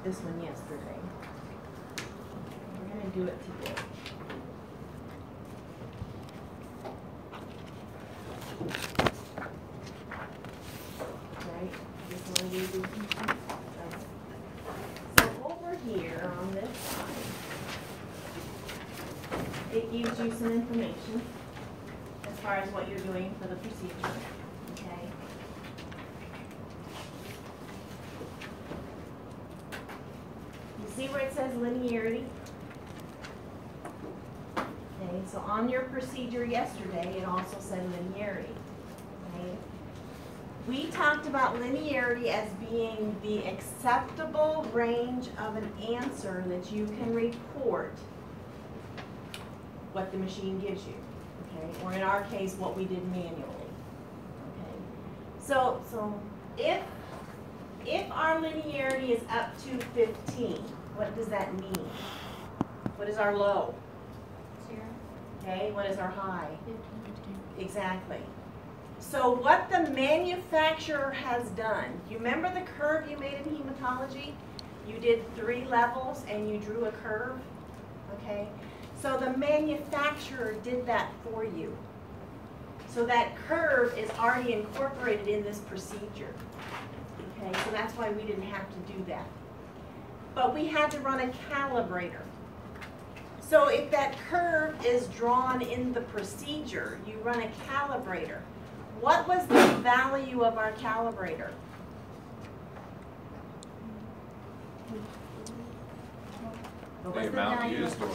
this one yesterday. We're going to do it today. Right? Just want to do these. So over here on this side, it gives you some information as far as what you're doing for the procedure. Okay? You see where it says linearity? Okay, so on your procedure yesterday, it also said linearity. Okay? We talked about linearity as being the acceptable range of an answer that you can report what the machine gives you. Okay? Or in our case, what we did manually. Okay? So if our linearity is up to 15, what does that mean? What is our low? 0. Okay, what is our high? 15. Exactly. So what the manufacturer has done, you remember the curve you made in hematology? You did 3 levels and you drew a curve, okay? So the manufacturer did that for you. So that curve is already incorporated in this procedure. Okay, so that's why we didn't have to do that. But we had to run a calibrator. So if that curve is drawn in the procedure, you run a calibrator. What was the value of our calibrator? What was The amount used, or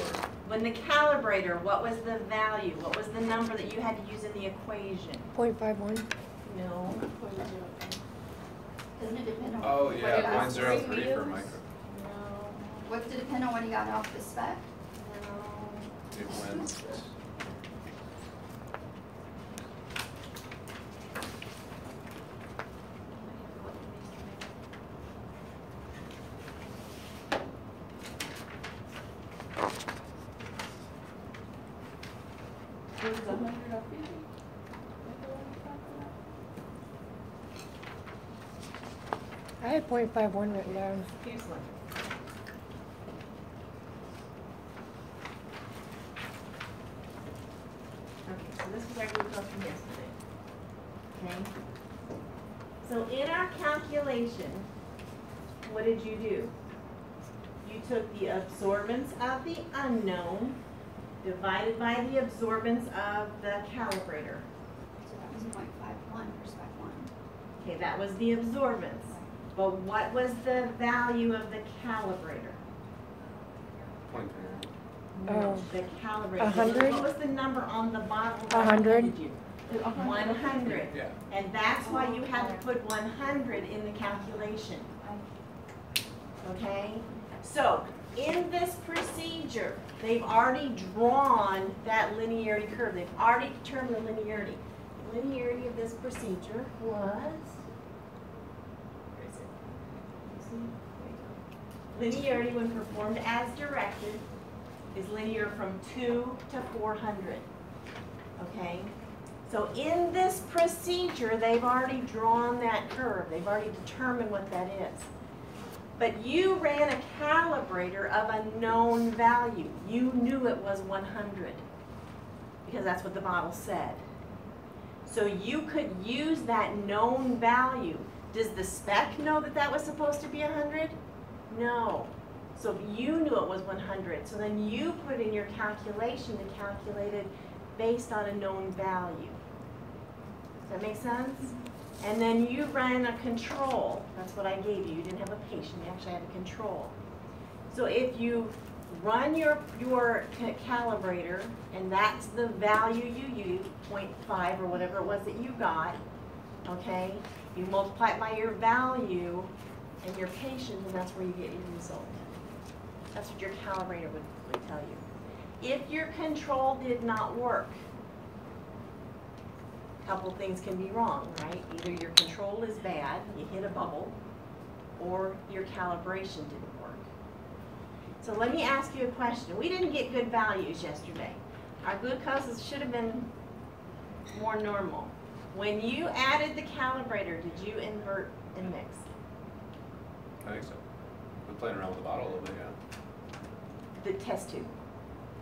when the calibrator, what was the value? What was the number that you had to use in the equation? 0.51. No. Doesn't it depend on oh what you yeah, got? 0.03 for use? micro. No. What did it depend on what you got off the spec? No. It went. I had 0.51 written down. Here's one. Okay, so this is our glucose from yesterday. Okay? So in our calculation, what did you do? You took the absorbance of the unknown divided by the absorbance of the calibrator. So that was 0.51 for spec 1. Okay, that was the absorbance. But what was the value of the calibrator? 0.3. No, Oh. the calibrator. 100? What was the number on the bottle? 100? 100. Yeah. And that's why you had to put 100 in the calculation. Okay? So, in this procedure, they've already drawn that linearity curve. They've already determined the linearity. The linearity of this procedure was, where is it? You see? There you go. Linearity when performed as directed is linear from 2 to 400. Okay? So in this procedure, they've already drawn that curve. They've already determined what that is. But you ran a calibrator of a known value. You knew it was 100 because that's what the bottle said. So you could use that known value. Does the spec know that that was supposed to be 100? No. So you knew it was 100. So then you put in your calculation to calculate it based on a known value. Does that make sense? And then you ran a control. That's what I gave you. You didn't have a patient. You actually had a control. So if you run your calibrator, and that's the value you use, 0.5 or whatever it was that you got, okay? You multiply it by your value and your patient, and that's where you get your result. That's what your calibrator would tell you. If your control did not work, couple things can be wrong, right? Either your control is bad, you hit a bubble, or your calibration didn't work. So let me ask you a question. We didn't get good values yesterday. Our glucoses should have been more normal. When you added the calibrator, did you invert and mix? I think so. With playing around with the bottle a little bit, yeah. The test tube.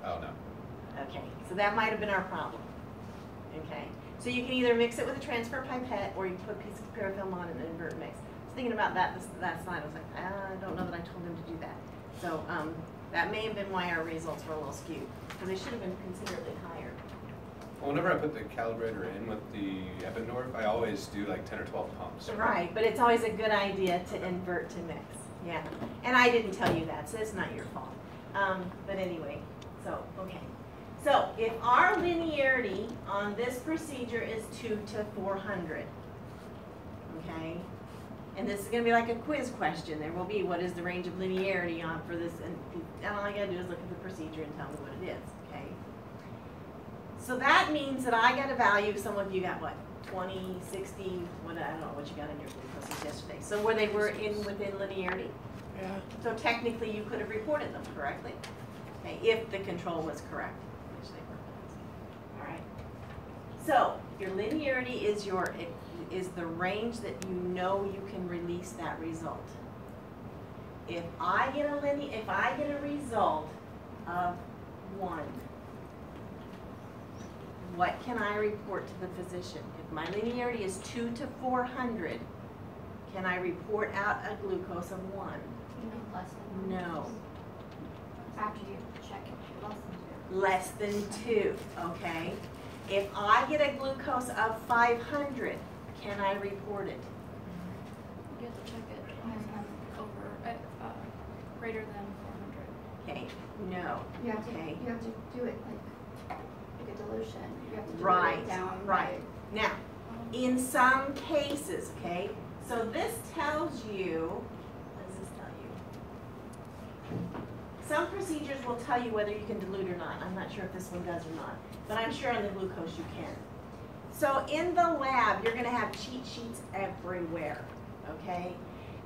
Oh, no. Okay, so that might have been our problem. Okay, so you can either mix it with a transfer pipette or you can put a piece of parafilm on and invert mix. I was thinking about that that slide. I was like, I don't know that I told him to do that. So that may have been why our results were a little skewed, because they should have been considerably higher. Well, whenever I put the calibrator in with the Eppendorf, I always do like 10 or 12 pumps. Right, but it's always a good idea to invert to mix. Yeah, and I didn't tell you that, so it's not your fault. But anyway, so, okay. So if our linearity on this procedure is 2 to 400, okay? And this is going to be like a quiz question. There will be, what is the range of linearity on for this? And all I got to do is look at the procedure and tell me what it is, okay? So that means that I got a value, some of you got what, 20, 60, what, I don't know what you got in your glucoses yesterday. So where they were within linearity? Yeah. So technically you could have reported them correctly, okay, if the control was correct, which they were. All right. So your linearity is the range that you know you can release that result. If I get a result of 1, what can I report to the physician? If my linearity is 2 to 400, can I report out a glucose of 1? Less than No. After you check it, less than 2. Less than 2, okay? If I get a glucose of 500, can I report it? You have to check it over, greater than 400. Okay, no. You have to, Okay. you have to do it like a dilution. You have to do Right, it down. right. Now, in some cases, okay, so this tells you, what does this tell you? Some procedures will tell you whether you can dilute or not. I'm not sure if this one does or not, but I'm sure on the glucose you can. So in the lab, you're going to have cheat sheets everywhere, okay?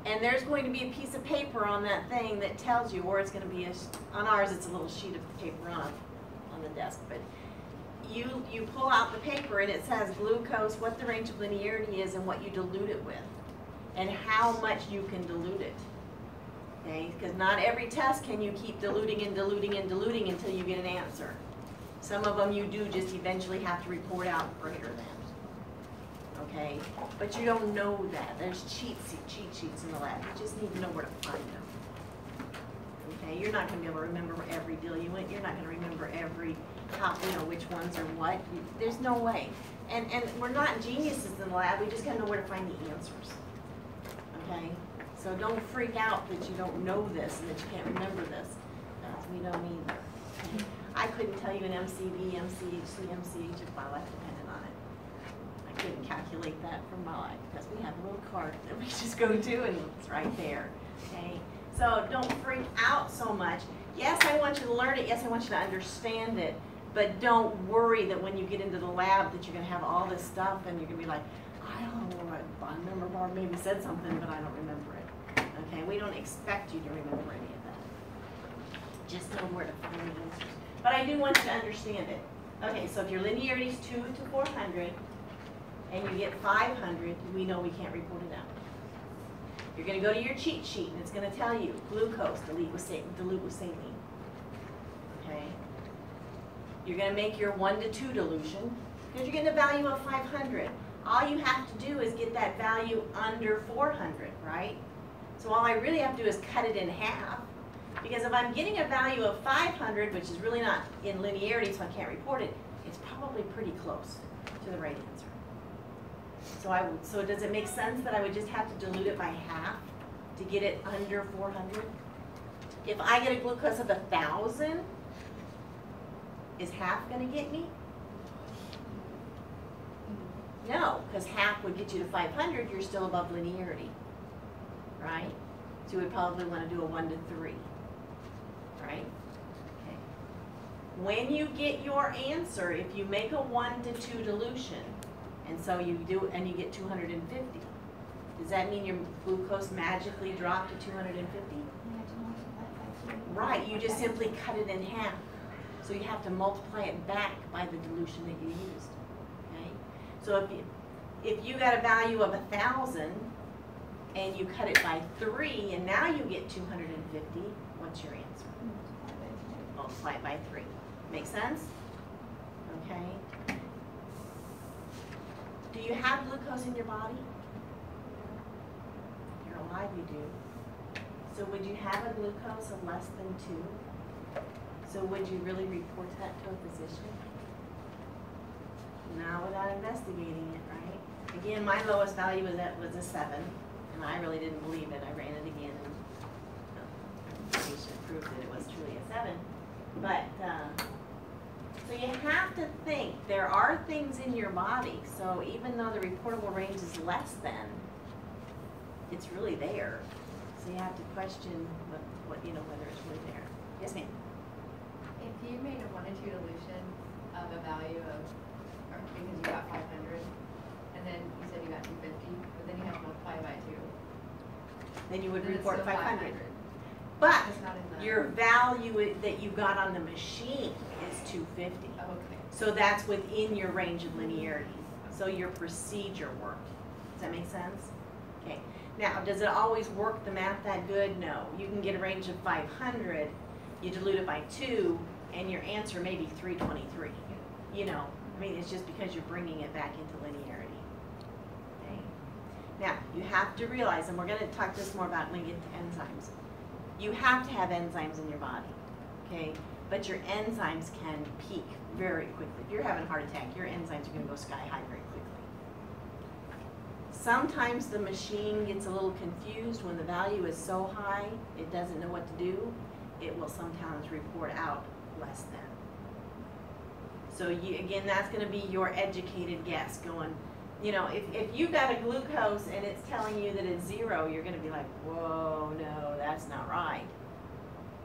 And there's going to be a piece of paper on that thing that tells you, or it's going to be, on ours it's a little sheet of paper on the desk, but you pull out the paper and it says glucose, what the range of linearity is and what you dilute it with, and how much you can dilute it. Okay, because not every test can you keep diluting and diluting and diluting until you get an answer. Some of them you do just eventually have to report out greater than. Okay, but you don't know that. There's cheat sheets in the lab. You just need to know where to find them. Okay, you're not going to be able to remember every diluent. You're not going to remember every, which ones are what. There's no way. And we're not geniuses in the lab. We just got to know where to find the answers. Okay. So don't freak out that you don't know this and that you can't remember this. We don't either. Okay? I couldn't tell you an MCV, MCHC, MCH if my life depended on it. I couldn't calculate that from my life because we have a little card that we just go to and it's right there. Okay? So don't freak out so much. Yes, I want you to learn it. Yes, I want you to understand it. But don't worry that when you get into the lab that you're going to have all this stuff and you're going to be like, I don't know, I remember Barb maybe said something, but I don't remember it. Okay, we don't expect you to remember any of that. Just know where to find the answers. But I do want you to understand it. Okay, so if your linearity is 2 to 400 and you get 500, we know we can't report it out. You're going to go to your cheat sheet and it's going to tell you glucose, dilute with saline. Okay? You're going to make your 1 to 2 dilution because you're getting a value of 500. All you have to do is get that value under 400, right? So all I really have to do is cut it in half. Because if I'm getting a value of 500, which is really not in linearity, so I can't report it, it's probably pretty close to the right answer. So does it make sense that I would just have to dilute it by half to get it under 400? If I get a glucose of 1,000, is half going to get me? No, because half would get you to 500, you're still above linearity, right? So you would probably want to do a 1 to 3, right? Okay. When you get your answer, if you make a 1 to 2 dilution, and so you do, and you get 250, does that mean your glucose magically dropped to 250? You have to multiply it by 2. Right, you just simply cut it in half. So you have to multiply it back by the dilution that you used. Okay? So if you got a value of 1,000 and you cut it by 3, and now you get 250, what's your answer? Multiply it by 3. Make sense? Okay. Do you have glucose in your body? If you're alive, you do. So would you have a glucose of less than 2? So would you really report that to a physician? Not without investigating it, right? Again, my lowest value was a 7, and I really didn't believe it. I ran it again, and the patient proved that it was truly a 7. But, so you have to think, there are things in your body, so even though the reportable range is less than, it's really there. So you have to question what whether it's really there. Yes, ma'am? If you made a 1 to 2 dilution of a value of, or because you got 500, and then you said you got 250, but then you have to multiply by 2. Then you would then it's report still 500. But It's not in the. your value that you got on the machine is 250. Oh, okay. So that's within your range of linearity. So your procedure worked. Does that make sense? Okay. Now, does it always work the math that good? No. You can get a range of 500, you dilute it by 2, and your answer may be 323. You know, I mean, it's just because you're bringing it back into linearity. Okay. Now, you have to realize, and we're going to talk this more about when we get to enzymes. You have to have enzymes in your body, okay? But your enzymes can peak very quickly. If you're having a heart attack, your enzymes are going to go sky high very quickly. Sometimes the machine gets a little confused when the value is so high, it doesn't know what to do. It will sometimes report out less than. So again, that's going to be your educated guess going, if you got a glucose and it's telling you that it's 0, you're going to be like, whoa, no, that's not right.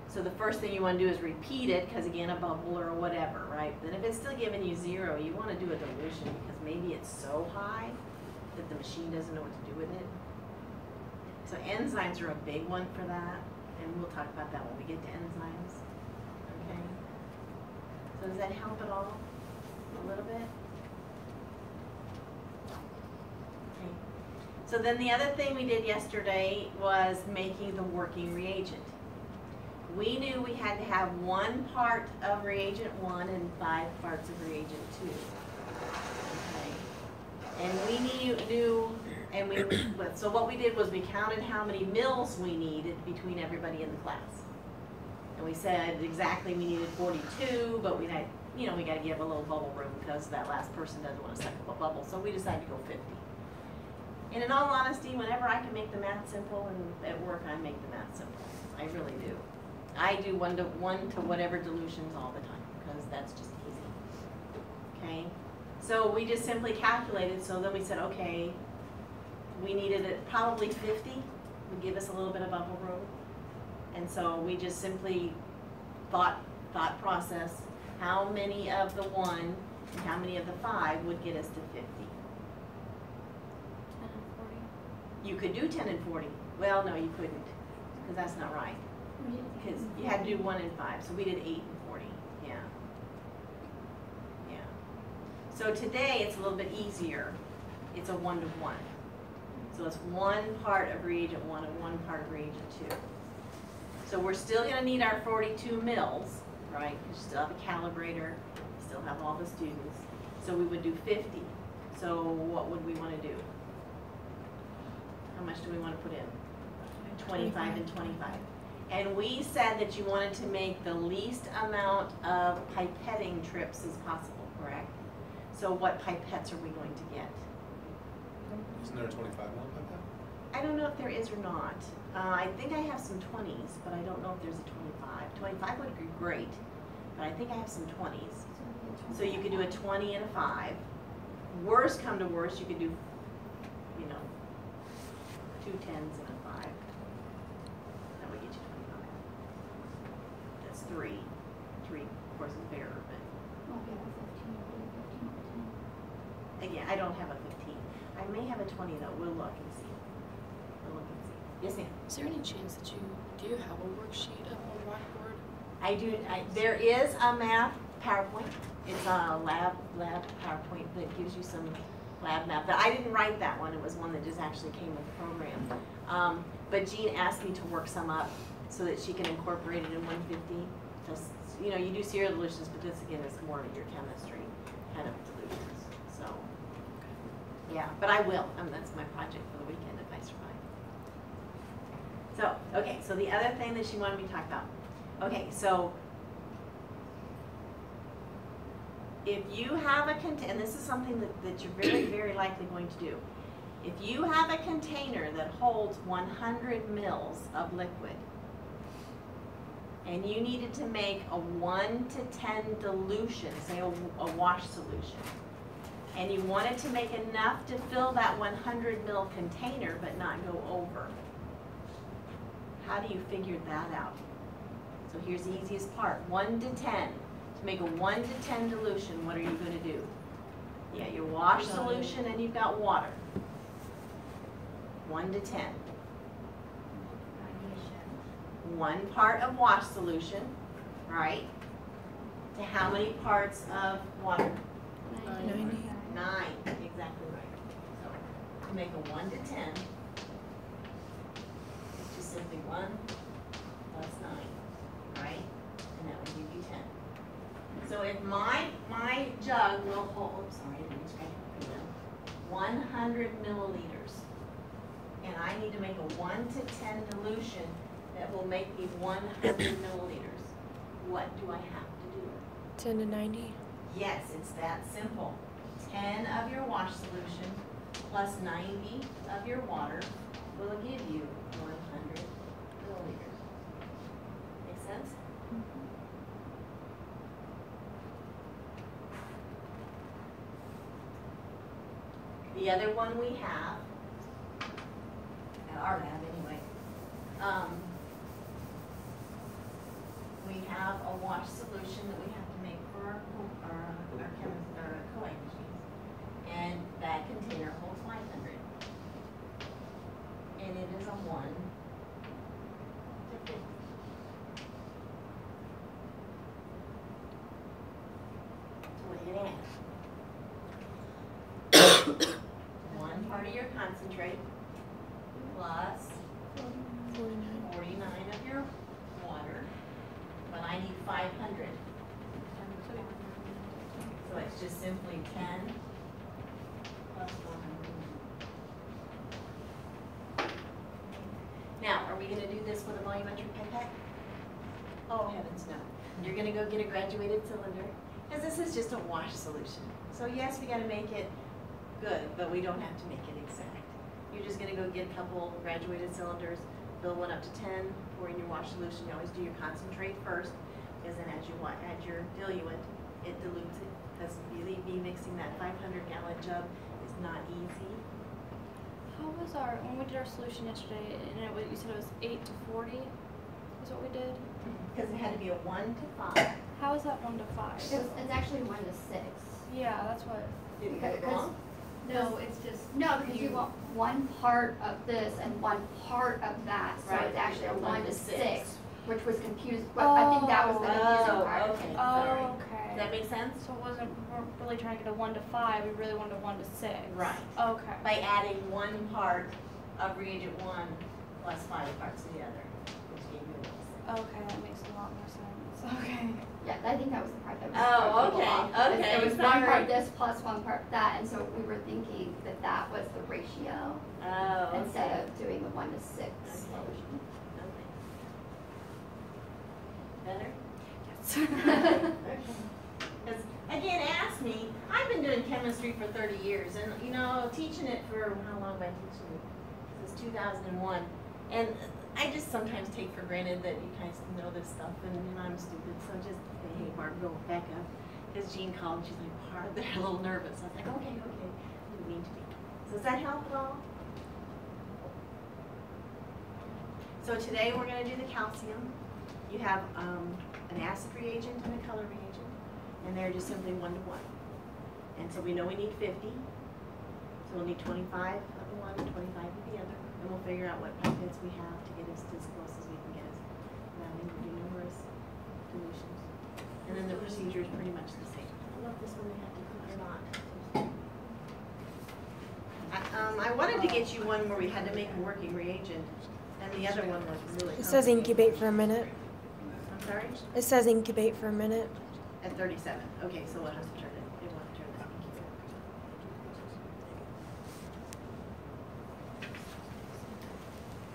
So the first thing you want to do is repeat it, because again, a bubble or whatever, right? Then if it's still giving you 0, you want to do a dilution, because maybe it's so high that the machine doesn't know what to do with it. So enzymes are a big one for that, and we'll talk about that when we get to enzymes. Okay? So does that help at all? A little bit? Okay. So then the other thing we did yesterday was making the working reagent. We knew we had to have 1 part of reagent 1 and 5 parts of reagent 2. Okay. And so what we did was we counted how many mils we needed between everybody in the class. And we said exactly we needed 42, but we had, we got to give a little bubble room because that last person doesn't want to suck up a bubble. So we decided to go 50. And in all honesty, whenever I can make the math simple and at work, I make the math simple. I really do. I do 1 to whatever dilutions all the time because that's just easy. Okay? So we just simply calculated. So then we said, okay, we needed it probably 50 would give us a little bit of bubble room. And so we just simply thought process, how many of the 1 and how many of the 5 would get us to 50? 10 and 40. You could do 10 and 40. Well, no, you couldn't, because that's not right. Because you had to do 1 and 5, so we did 8 and 40. Yeah. Yeah. So today it's a little bit easier. It's a 1 to 1. So it's 1 part of reagent 1 and 1 part of reagent 2. So we're still going to need our 42 mils, right? You still have a calibrator, you still have all the students. So we would do 50. So what would we want to do? How much do we want to put in? 25 and 25. And we said that you wanted to make the least amount of pipetting trips as possible, correct? So what pipettes are we going to get? Isn't there a 25 mil pipette? I don't know if there is or not. I think I have some 20s, but I don't know if there's a 25. 25 would be great, but I think I have some 20s. So you could do a 20 and a 5. Worst come to worst, you could do, 2 10s and a 5. That would get you 25. That's 3. 3, of course, is better, but again, I don't have a 15. I may have a 20 though. We'll look and see. Yes, ma'am. Is there any chance that do you have a worksheet up on Blackboard? I do. There is a math PowerPoint. It's a lab PowerPoint that gives you some lab map. But I didn't write that one. It was one that just actually came with the program. But Jean asked me to work some up so that she can incorporate it in 150. Just, you know, you do serial dilutions, but this again is more of your chemistry kind of dilutions. So, yeah, but I will. That's my project for the weekend if I survive. So, okay, so the other thing that she wanted me to talk about. Okay, so if you have a container, and this is something that you're very, very likely going to do. If you have a container that holds 100 mils of liquid, and you needed to make a 1 to 10 dilution, say a wash solution, and you wanted to make enough to fill that 100 mil container but not go over, how do you figure that out? So here's the easiest part, 1 to 10. To make a 1 to 10 dilution, what are you going to do? Yeah, your wash solution and you've got water. 1 to 10. 1 part of wash solution, right? To how many parts of water? 90. 9, exactly right. So to make a 1 to 10, it's just simply 1 plus 9, right? And that would give you 10. So if my jug will hold, oops, sorry, I didn't check it, 100 milliliters, and I need to make a 1 to 10 dilution that will make me 100 milliliters, what do I have to do? 10 to 90. Yes, it's that simple. 10 of your wash solution plus 90 of your water will give you 100 milliliters. Make sense? The other one we have, at our lab anyway, we have a wash solution that we have to make for our coag machines. And that container holds 500. And it is a 1 to 50. So what do you add? 1 part of your concentrate plus 49 of your water, but I need 500. So it's just simply 10 plus 100. Now, are we going to do this with a volumetric pipette? Oh, heavens no. You're going to go get a graduated cylinder, because this is just a wash solution. So yes, we got to make it good, but we don't have to make it exact. You're just going to go get a couple graduated cylinders, fill one up to 10, pour in your wash solution. You always do your concentrate first, because then as you add your diluent, it dilutes it. Because really be mixing that 500-gallon jug is not easy. How was when we did our solution yesterday, and you said it was 8 to 40 is what we did? Because it had to be a 1 to 5. How is that 1 to 5? It's actually 1 to 6. Yeah, that's what. Did we get it wrong? No, it's just. No, because you want 1 part of this and 1 part of that, so Right. it's actually a 1 to 6, which was confused. But Oh. I think that was the confusing Oh, part. okay. Sorry. Oh, okay. Does that make sense? So it wasn't, we weren't really trying to get a 1 to 5, we really wanted a 1 to 6. Right. Okay. By adding 1 part of reagent 1 plus 5 parts of the other, which gave you a 1 to 6. Okay, that makes a lot more sense. Okay. Yeah, I think that was the part that was Oh, throwing people okay, off, because okay, It was 1 sorry. part this plus 1 part that, and so we were thinking that that was the ratio Oh, instead okay. of doing the 1 to 6 Okay. solution. Okay. Better? Yes. Because, again, ask me, I've been doing chemistry for 30 years, and, you know, teaching it for, how long have I teaching it? Since 2001. And I just sometimes take for granted that you guys know this stuff, and I'm stupid, so just say, hey, Barb, go back up. Because Jean called, she's like, Barb, they're a little nervous. I was like, okay, okay, I didn't mean to be. So does that help at all? So today we're going to do the calcium. You have an acid reagent and a color reagent, and they're just simply 1 to 1. And so we know we need 50, so we'll need 25 of the one and 25 of the other, and we'll figure out what pipettes we have to get us as close as we can get us. Now we will do numerous dilutions. And then the procedure is pretty much the same. I don't know if this one we have to cook or not. I wanted to get you one where we had to make a working reagent, and the other one was really It says complicated. incubate for a minute. I'm sorry? It says incubate for a minute. At 37. Okay, so we'll have to turn it. It won't turn that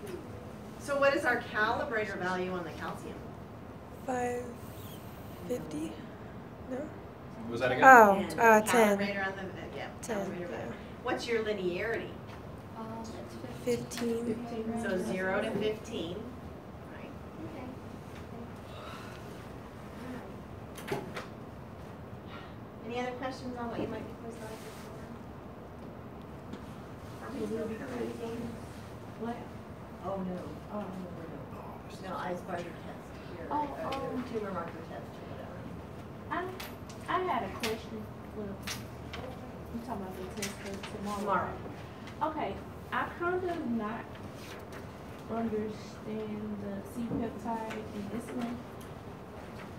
incubator. So what is our calibrator value on the calcium? 550? No? Was that again? Oh, 10. Calibrator on the, yeah, 10, calibrator yeah. value. What's your linearity? It's 15. So 0 to 15, right? Any other questions on what you might be quizzed on before? What? Oh, no. Oh, No, I spider test, your tumor marker test or whatever. I had a question. Well, you talking about the test for tomorrow? Tomorrow. Okay, I kind of not understand the C-peptide and insulin.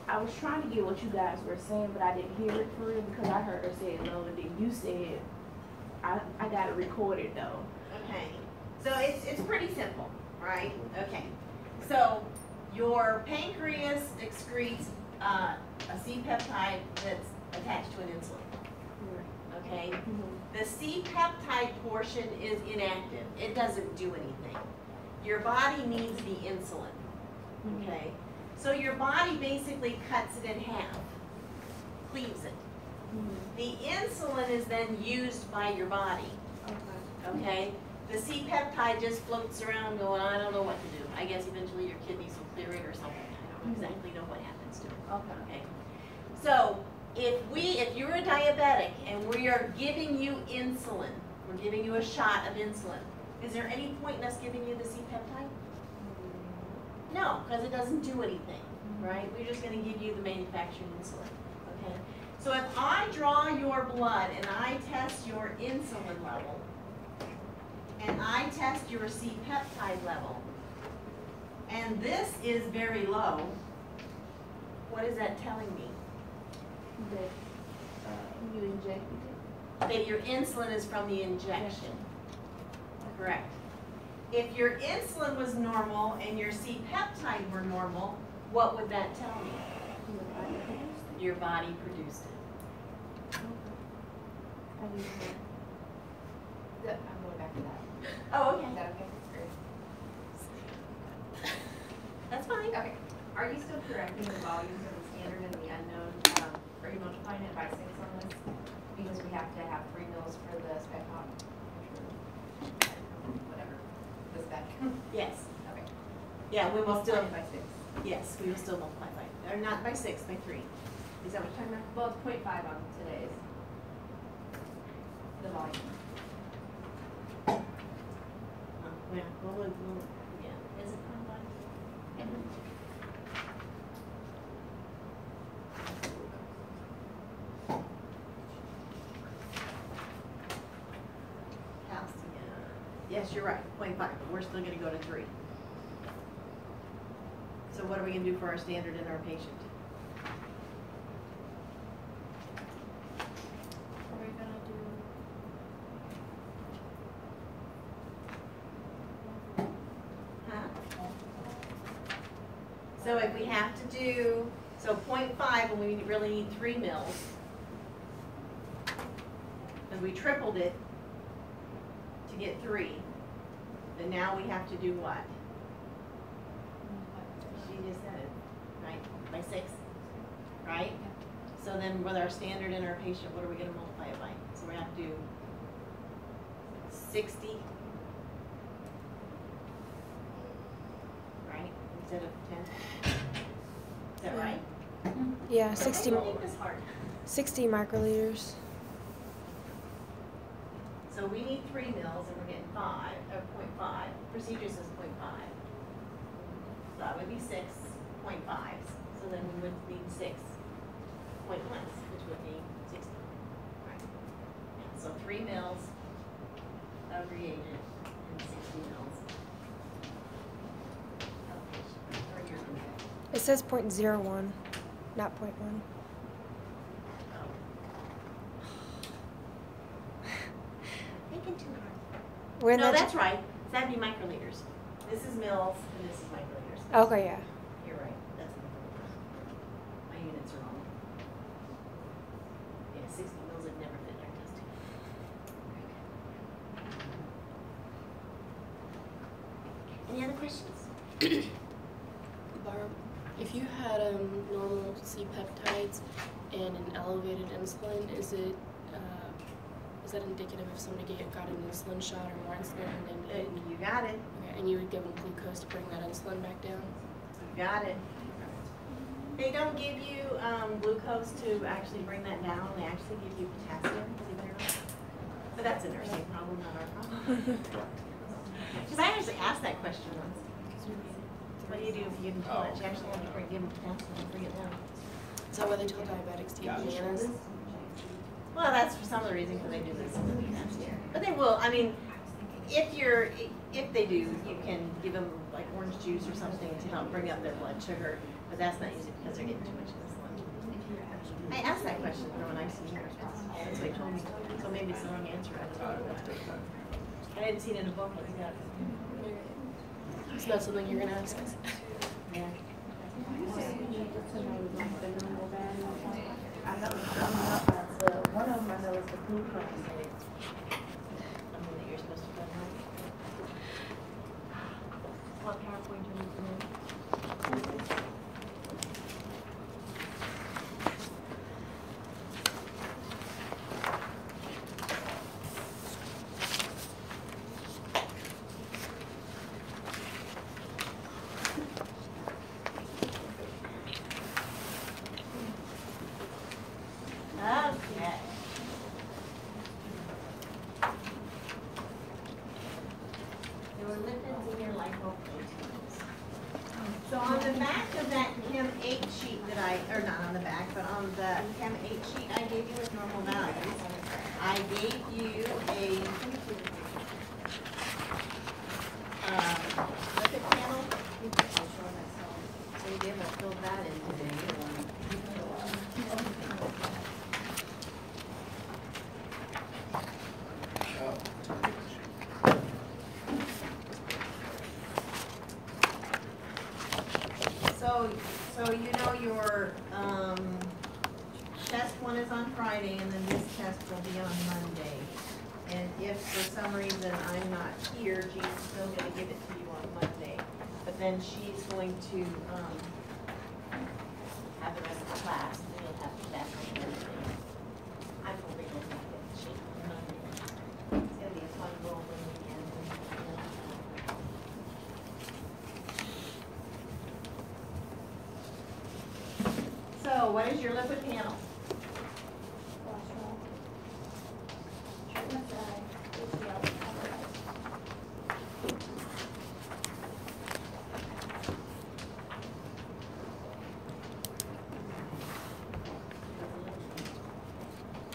I was trying to get what you guys were saying, but I didn't hear it for real because I heard her say it low, and then you said, I got it recorded though. Okay, so it's pretty simple, right? Okay, so your pancreas excretes a C-peptide that's attached to an insulin, okay? The C-peptide portion is inactive. It doesn't do anything. Your body needs the insulin, okay? So your body basically cuts it in half, cleaves it. The insulin is then used by your body, okay? The C-peptide just floats around going, I don't know what to do. I guess eventually your kidneys will clear it or something. I don't exactly know what happens to it. Okay. So if you're a diabetic and we are giving you insulin, we're giving you a shot of insulin, is there any point in us giving you the C-peptide? No, because it doesn't do anything, right? We're just going to give you the manufactured insulin, okay? So if I draw your blood and I test your insulin level, and I test your C-peptide level, and this is very low, what is that telling me? That you injected it? That your insulin is from the injection. Correct. If your insulin was normal and your C-peptide were normal, what would that tell me? Your body produced it. I'm going back to that. Oh, okay. Is that okay? That's fine. Okay. Are you still correcting the volumes of the standard and the unknown? Are you multiplying it by 6 on this? Because we have to have 3 mils for the spec hop. Whatever. The spec. Yes. Okay. Yeah, we will still, Multiplying by 6. yes, we will still multiply by, or not by 6, by 3. Is that what you're talking about? Well, it's 0.5 on today's. The volume. Yeah, yeah. Is it combined? Yes, you're right, 0.5, but we're still gonna go to 3. So what are we gonna do for our standard in our patient? Are we gonna do? Huh? So if we have to do, so 0.5 when we really need 3 mils, and we tripled it to get 3, then now we have to do what? She just said it, right? By 6, right? So then with our standard in our patient, what are we gonna multiply it by? So we have to do 60, right? Instead of 10. Is that right? Yeah, 60, Don't make this hard. 60 microliters. So we need 3 mils and we're getting 5, or 0.5. Procedure says 0.5. So that would be 6.5s. So then we would need 6.1s, which would be 60. Right. Yeah, so 3 mils of reagent and 60 mils of patient, or your inject. It says 0.01, not 0.1. Thinking too hard. We're No, not. that's right. That'd be microliters. This is mils and this is microliters. Okay, yeah. You're right. That's microliters. My units are wrong. Yeah, 60 mils would never fit in our test tube. Any other questions? Barb, if you had normal C-peptides and an elevated insulin, is that indicative if somebody got an insulin shot or more insulin than they needed? You got it. Okay, and you would give them glucose to bring that insulin back down? You got it. They don't give you glucose to actually bring that down. They actually give you potassium, believe it or not. But that's a nursing problem, not our problem. Because I actually asked that question once. What do you do if you give them too much? You actually have to give them potassium and bring it down. Is that why they tell diabetics to eat bananas? Well, that's for some of the reason because they do this. But they will. I mean, if they do, you can give them like orange juice or something to help bring up their blood sugar. But that's not usually because they're getting too much insulin. I asked that question when I seen yours. That's what he told me. So maybe it's the wrong answer. I don't know. I hadn't seen it in a book. But I got it. It's not something you're gonna ask us. Yeah. I know it's coming up, but one of them I know is the blue cross. Something that you're supposed to put on. What PowerPoint are you doing? Okay. There were lipids in your lipoproteins. So on the back of that Chem 8 sheet that or not on the back, but on the Chem 8 sheet I gave you with normal values, I gave you a lipid panel. So you'll be able to fill that in today. So you know your test one is on Friday, and then this test will be on Monday. And if for some reason I'm not here, Jean's still going to give it to you on Monday. But then she's going to have the rest of the class, and you'll have the test on Thursday. I'm hoping we'll get the sheet on Monday. It's going to be a fun whirlwind weekend. So, what is your lipid panel?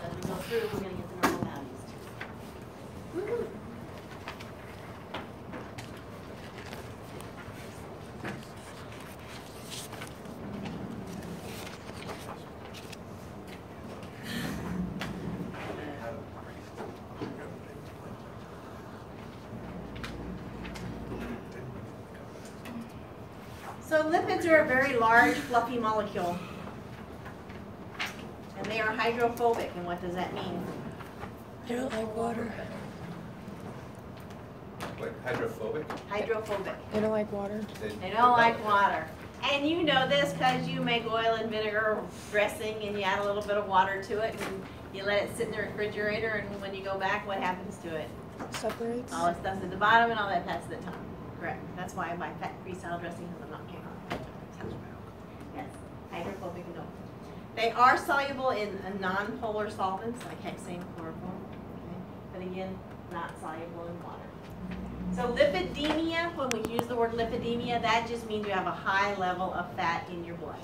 As we go through, we're going to get the normal values too. Woo-hoo. So lipids are a very large, fluffy molecule. And they are hydrophobic. And what does that mean? They don't like water. What, hydrophobic? Hydrophobic. They don't like water. They don't like water. And you know this because you make oil and vinegar dressing and you add a little bit of water to it and you let it sit in the refrigerator, and when you go back, what happens to it? Separates. All the stuff's at the bottom and all that fats at the top. Correct. That's why I buy fat-free salad dressing, because I'm not paying on it. Yes, hydrophobic and no. They are soluble in non-polar solvents like hexane, chloroform. Okay? But again, not soluble in water. So lipidemia, when we use the word lipidemia, that just means you have a high level of fat in your blood.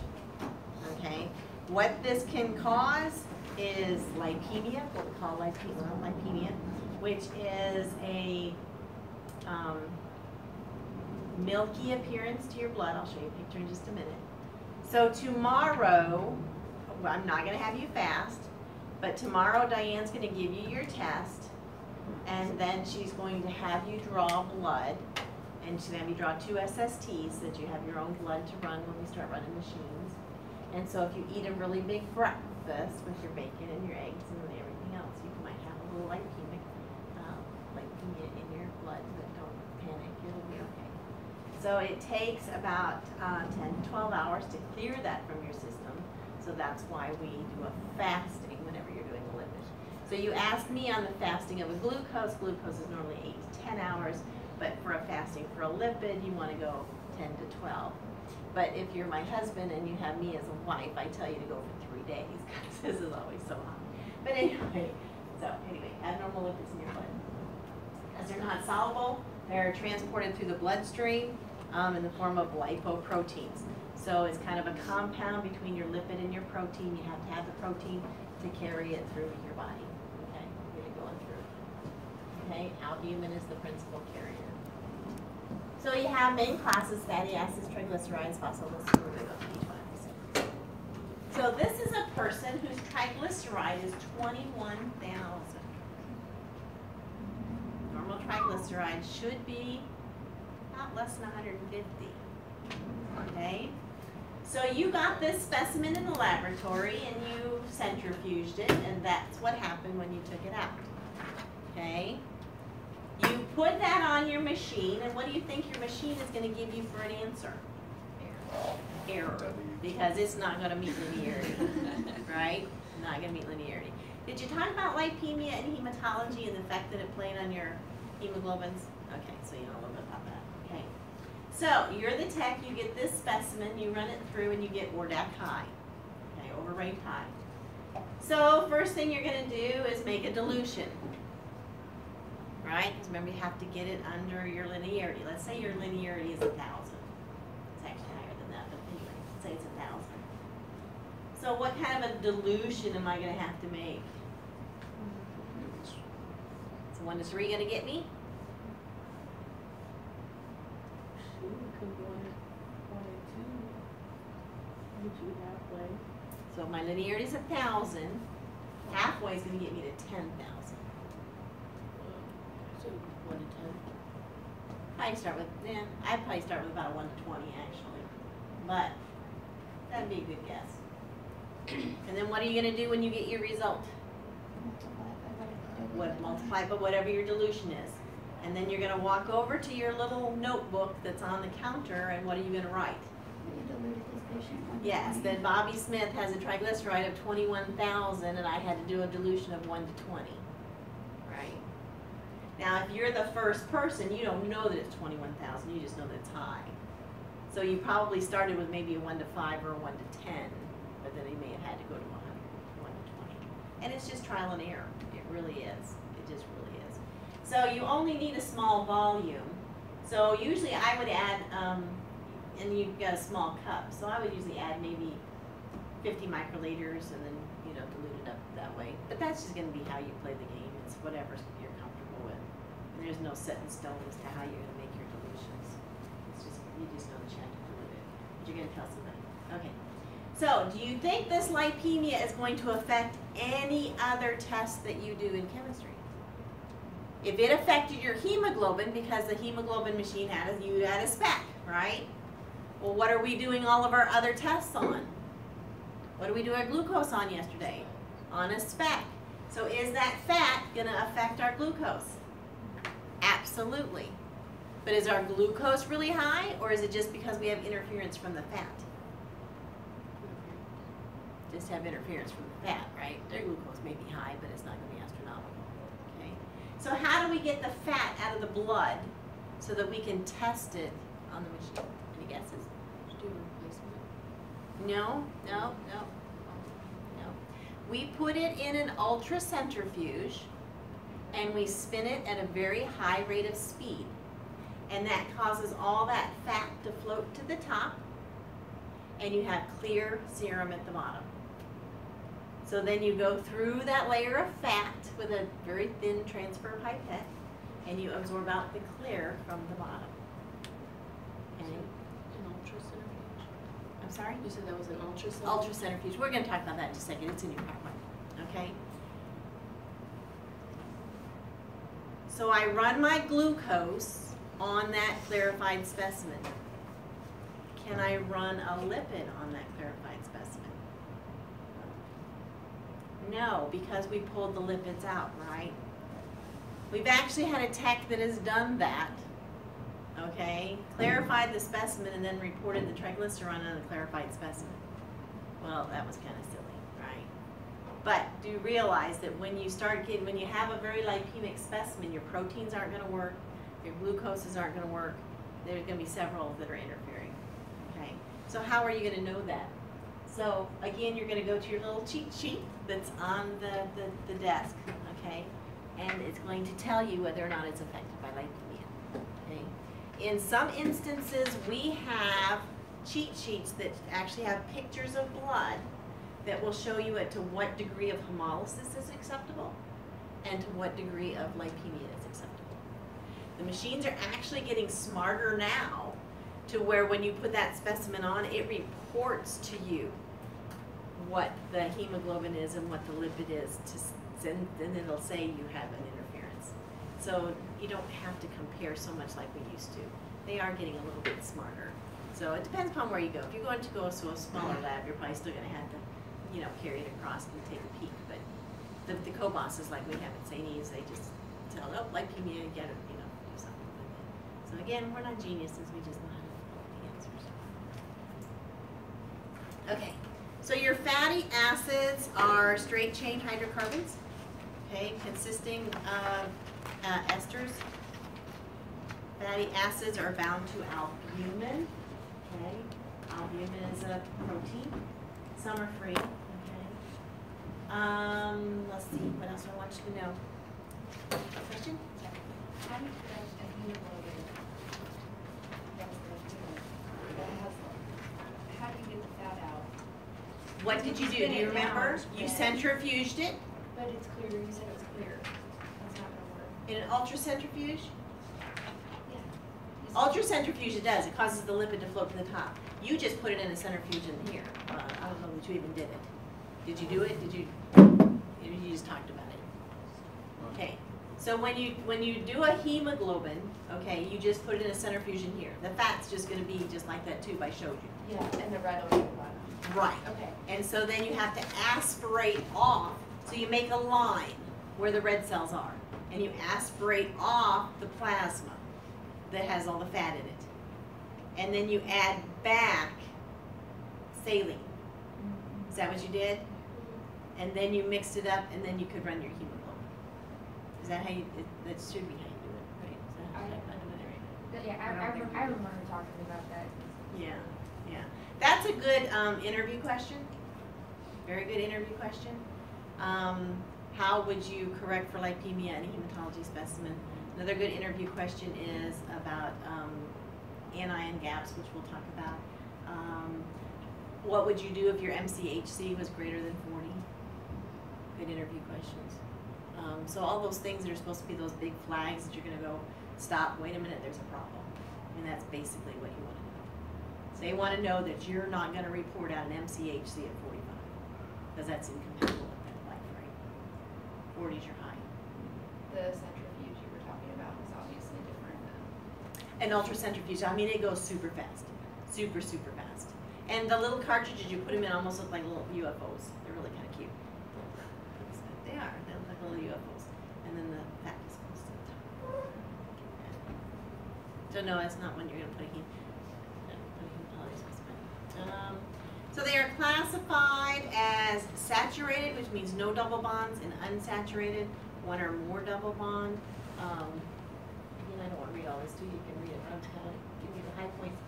Okay? What this can cause is lipemia, what we call lipemia, which is a milky appearance to your blood. I'll show you a picture in just a minute. So tomorrow, well, I'm not going to have you fast, but tomorrow Diane's going to give you your test, And then she's going to have you draw blood. And she's going to have you draw 2 SSTs so that you have your own blood to run when we start running machines. And so if you eat a really big breakfast with your bacon and your eggs and everything else, you might have a little lipemia in your blood, but don't panic, it'll be okay. So it takes about 10 to 12 hours to clear that from your system. So that's why we do a fasting whenever you're doing a lipid. So you asked me on the fasting of a glucose. Glucose is normally 8 to 10 hours. But for a fasting for a lipid, you want to go 10 to 12. But if you're my husband and you have me as a wife, I tell you to go for 3 days because this is always so hot. But anyway, abnormal lipids in your blood. As they're not soluble, they're transported through the bloodstream in the form of lipoproteins. So it's kind of a compound between your lipid and your protein. You have to have the protein to carry it through your body. Okay, you're going through. Okay, albumin is the principal carrier. So you have main classes: fatty acids, triglycerides, phospholipids. We're going to go through each one of these. So this is a person whose triglyceride is 21,000. Normal triglyceride should be not less than 150. Okay? So you got this specimen in the laboratory and you centrifuged it, and that's what happened when you took it out. Okay? You put that on your machine, and what do you think your machine is going to give you for an answer? Error. Because it's not going to meet linearity. Right? Not going to meet linearity. Did you talk about lipemia and hematology and the fact that it played on your hemoglobins? Okay, so you know a little bit about that. Okay. So you're the tech, you get this specimen, you run it through, and you get ORDAC high. Okay, overrate high. So first thing you're going to do is make a dilution. Right? Because remember, you have to get it under your linearity. Let's say your linearity is 1,000. It's actually higher than that, but anyway, let's say it's 1,000. So what kind of a dilution am I going to have to make? So 1 to 3 going to get me? Shoot, it could go in 1 and 2. Would you halfway? So my linearity is 1,000. Halfway is going to get me to 10,000. So 1 to 10. I'd probably start with about a 1 to 20 actually, but that'd be a good guess. And then what are you going to do when you get your result? Multiply by whatever your dilution is. And then you're going to walk over to your little notebook that's on the counter, and what are you going to write? Yes, that Bobby Smith has a triglyceride of 21,000 and I had to do a dilution of 1 to 20. Right? Now, if you're the first person, you don't know that it's 21,000, you just know that it's high. So you probably started with maybe a 1 to 5 or a 1 to 10, but then you may have had to go to 100, 1 to 20. And it's just trial and error. It really is. It just really is. So you only need a small volume. So usually I would add, and you've got a small cup, so I would usually add maybe 50 microliters and then, dilute it up that way. But that's just going to be how you play the game. It's whatever you're comfortable with. And there's no set in stone as to how you're going to make your dilutions. It's just, you just know that you have to dilute it. But you're going to tell somebody. Okay. So, do you think this lipemia is going to affect any other test that you do in chemistry? If it affected your hemoglobin, because the hemoglobin machine you had a spec, right? Well, what are we doing all of our other tests on? What did we do our glucose on yesterday? On a spec. So is that fat going to affect our glucose? Absolutely. But is our glucose really high, or is it just because we have interference from the fat? Just have interference from the fat, right? Their glucose may be high, but it's not going to be astronomical. Okay. So how do we get the fat out of the blood so that we can test it on the machine? Any guesses? Do a replacement. No. We put it in an ultracentrifuge and we spin it at a very high rate of speed. And that causes all that fat to float to the top, and you have clear serum at the bottom. So then you go through that layer of fat with a very thin transfer pipette, and you absorb out the clear from the bottom. Okay. An ultracentrifuge? I'm sorry? You said that was an ultracentrifuge? Ultracentrifuge. We're going to talk about that in just a second. It's in your PowerPoint. Okay? So I run my glucose on that clarified specimen. Can I run a lipid on that clarified specimen? No, because we pulled the lipids out, right? We've actually had a tech that has done that, okay? Clarified the specimen and then reported the triglyceride on the clarified specimen. Well, that was kind of silly, right? But do realize that when you start getting, when you have a very lipemic specimen, your proteins aren't going to work, your glucoses aren't going to work, there's going to be several that are interfering, okay? So how are you going to know that? So again, you're going to go to your little cheat sheet that's on the desk, okay? And it's going to tell you whether or not it's affected by lipemia, okay? In some instances, we have cheat sheets that actually have pictures of blood that will show you to what degree of hemolysis is acceptable and to what degree of lipemia is acceptable. The machines are actually getting smarter now to where when you put that specimen on, it reports to you what the hemoglobin is and what the lipid is, and it'll say you have an interference. So you don't have to compare so much like we used to. They are getting a little bit smarter. So it depends upon where you go. If you're going to go to a smaller lab, you're probably still going to have to, you know, carry it across and take a peek. But the co-bosses like we have at St. E's, they just tell, oh, lipemia, you got to, you know, do something with it. So again, we're not geniuses. We just know how to pull the answers. Okay. So your fatty acids are straight chain hydrocarbons, okay, consisting of esters. Fatty acids are bound to albumin, okay. Albumin is a protein. Some are free, okay. Let's see, what else do I want you to know? Question? How do you correct a hemoglobin that's that has, how do you get the fat out? What did you do? Do you remember? You centrifuged it But it's clear, you said it's clear. That's not gonna work. in an ultracentrifuge. Yeah. Ultracentrifuge it does. It causes the lipid to float to the top. You just put it in a centrifuge in here. I don't know that you even did it. Did you do it? Did you? You just talked about it. Okay. So when you do a hemoglobin, okay, you just put it in a centrifuge in here. The fat's just going to be just like that tube I showed you. Yeah, and the red will be the bottom. Right. Okay. And so then you have to aspirate off. So you make a line where the red cells are, and you aspirate off the plasma that has all the fat in it. And then you add back saline. Is that what you did? And then you mixed it up, and then you could run your hemoglobin. Is that how you? That should be how you do it, right? Is that how you do it, right? Yeah, I remember talking about that. Yeah, yeah. That's a good interview question. Very good interview question. How would you correct for lipemia in a hematology specimen? Another good interview question is about anion gaps, which we'll talk about. What would you do if your MCHC was greater than 40? Good interview questions. So all those things that are supposed to be those big flags that you're going to go, stop, wait a minute, there's a problem. And that's basically what you want to know. So they want to know that you're not going to report out an MCHC at 45, because that's incompatible with that life rate. 40 is your high. The centrifuge you were talking about was obviously different than. An ultracentrifuge, I mean, it goes super fast. Super, super fast. And the little cartridges you put them in almost look like little UFOs. They're really kind of cute. They are. They look like little UFOs. And then the fat just goes to the top. So no, that's not one you're going to put a hematology specimen. So they are classified as saturated, which means no double bonds, and unsaturated, one or more double bond. Again, I don't want to read all this to you. You can read it. I'm just going to give you the high points.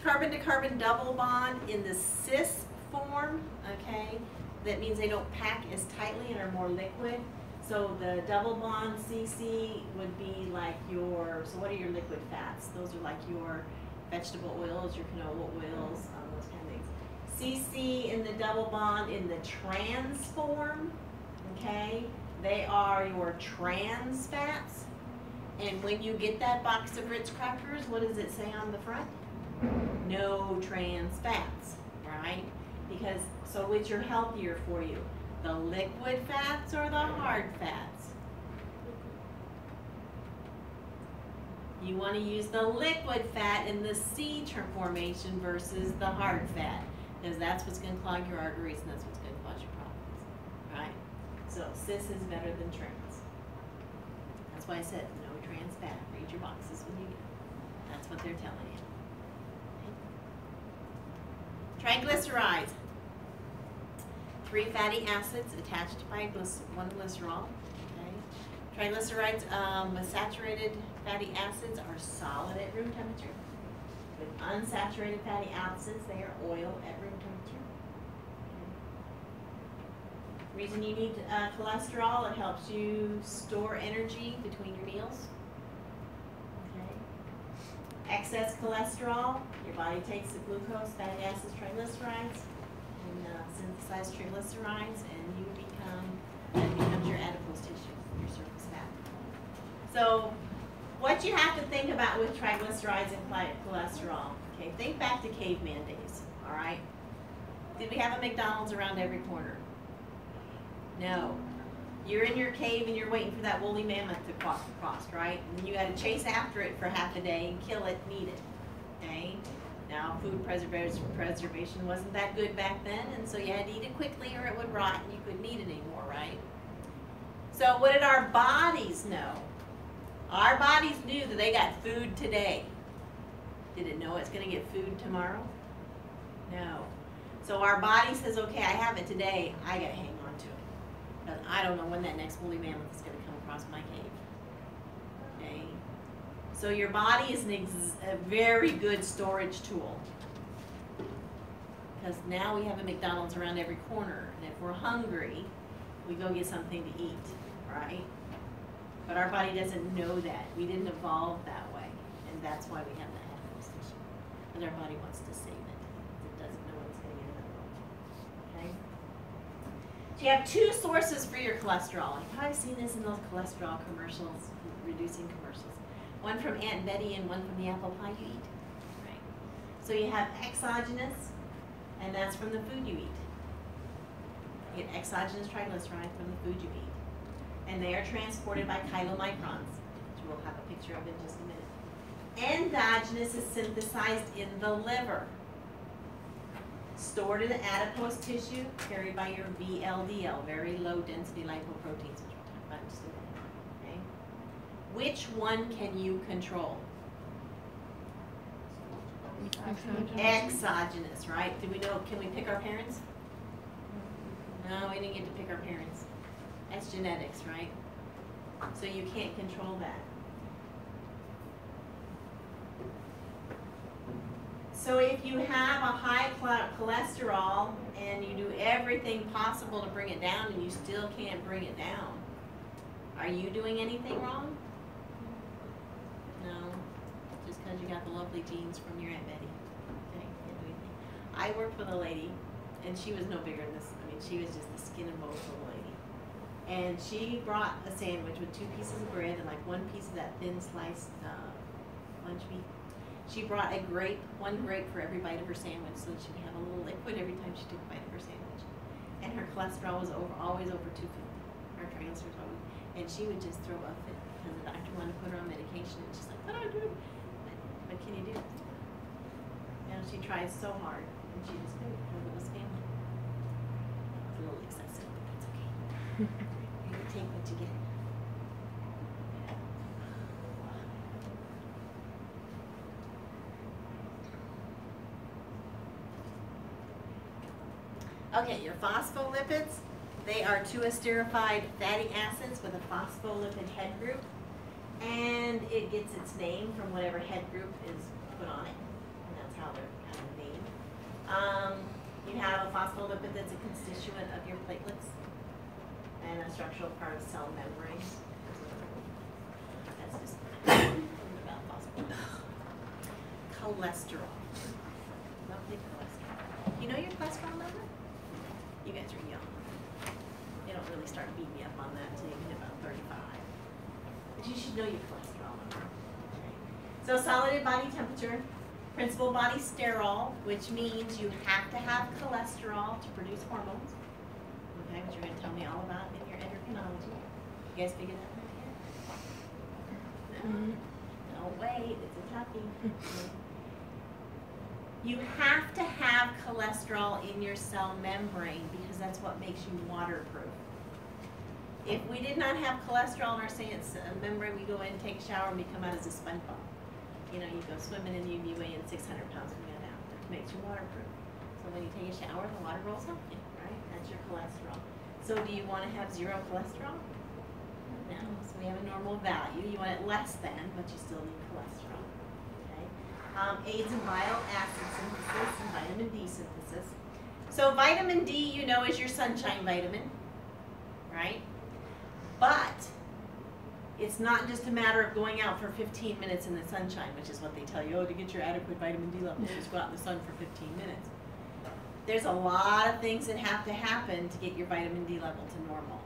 Carbon-to-carbon double bond in the cis form, okay? That means they don't pack as tightly and are more liquid. So the double bond CC would be like your, so what are your liquid fats? Those are like your vegetable oils, your canola oils, those kind of things. CC in the double bond in the trans form, okay? They are your trans fats. And when you get that box of Ritz crackers, what does it say on the front? No trans fats, right? Because, so which are healthier for you? The liquid fats or the hard fats? You want to use the liquid fat in the C term formation versus the hard fat, because that's what's going to clog your arteries and that's what's going to cause your problems, right? So cis is better than trans. That's why I said no trans fat. Read your boxes when you get them. That's what they're telling you. Okay. Triglycerides. 3 fatty acids attached by 1 glycerol. Okay. Triglycerides with saturated fatty acids are solid at room temperature. With unsaturated fatty acids, they are oil at room temperature. Okay. Reason you need cholesterol, it helps you store energy between your meals. Okay. Excess cholesterol, your body takes the glucose, fatty acids, triglycerides, and synthesize triglycerides, and that becomes your adipose tissue, your surface fat. So, what you have to think about with triglycerides and cholesterol, okay, think back to caveman days, all right? Did we have a McDonald's around every corner? No. You're in your cave and you're waiting for that woolly mammoth to cross, right? And you got to chase after it for half a day and kill it and eat it, okay? Now, food preservation wasn't that good back then, and so you had to eat it quickly or it would rot and you couldn't eat it anymore, right? So what did our bodies know? Our bodies knew that they got food today. Did it know it's going to get food tomorrow? No. So our body says, okay, I have it today, I got to hang on to it. But I don't know when that next woolly mammoth is going to come across my cave. Okay? So your body is a very good storage tool. Because now we have a McDonald's around every corner. And if we're hungry, we go get something to eat, right? But our body doesn't know that. We didn't evolve that way. And that's why we have that adipose tissue. Because our body wants to save it. It doesn't know what's going to get in that world. Okay? So you have 2 sources for your cholesterol. You've probably seen this in those cholesterol commercials, reducing commercials. One from Aunt Betty and one from the apple pie you eat. Right? So you have exogenous, and that's from the food you eat. You get exogenous triglyceride from the food you eat. And they are transported by chylomicrons, which we'll have a picture of in just a minute. Endogenous is synthesized in the liver, stored in adipose tissue, carried by your VLDL, very low density lipoproteins, which we'll talk about in just a minute. Okay? Which one can you control? Exogenous, right? Do we know, can we pick our parents? No, we didn't get to pick our parents. That's genetics, right? So you can't control that. So if you have a high cholesterol and you do everything possible to bring it down and you still can't bring it down, are you doing anything wrong? No, just because you got the lovely genes from your Aunt Betty. Okay, can't do anything. I worked with a lady, and she was no bigger than this. I mean, she was just the skin and bones little lady. And she brought a sandwich with 2 pieces of bread and like 1 piece of that thin sliced lunch meat. She brought a grape, 1 grape for every bite of her sandwich, so that she could have a little liquid every time she took a bite of her sandwich. And her cholesterol was always over 250. Her triglycerides always. And she would just throw a fit because the doctor wanted to put her on medication, and she's like, "What do I do?" But what can you do? You know, she tries so hard, and she just couldn't because it was family. It was a little excessive, but that's okay. You take what you get. Okay, your phospholipids, they are 2 esterified fatty acids with a phospholipid head group, and it gets its name from whatever head group is put on it, and that's how they're kind of named. You have a phospholipid that's a constituent of your platelets and a structural part of cell membranes. That's just about phospholipids. Cholesterol. Lovely cholesterol. You know your cholesterol number? You guys are young. They don't really start beating me up on that until you hit about 35. But you should know your cholesterol number. Okay. So solid body temperature, principal body sterol, which means you have to have cholesterol to produce hormones. Okay, which you're going to tell me all about in your endocrinology. You guys figured that out yet? No? No? Oh wait, it's a toughie. You have to have cholesterol in your cell membrane because that's what makes you waterproof. If we did not have cholesterol in our membrane, we go in, take a shower, and we come out as a sponge ball. You know, you go swimming and you weigh in 600 pounds when you get out. That makes you waterproof. So when you take a shower, the water rolls off you, right? That's your cholesterol. So do you want to have zero cholesterol? No. So we have a normal value. You want it less than, but you still need cholesterol. Aids in bile acid synthesis and vitamin D synthesis. So vitamin D, you know, is your sunshine vitamin, right? But it's not just a matter of going out for 15 minutes in the sunshine, which is what they tell you, oh, to get your adequate vitamin D levels, just go out in the sun for 15 minutes. There's a lot of things that have to happen to get your vitamin D level to normal.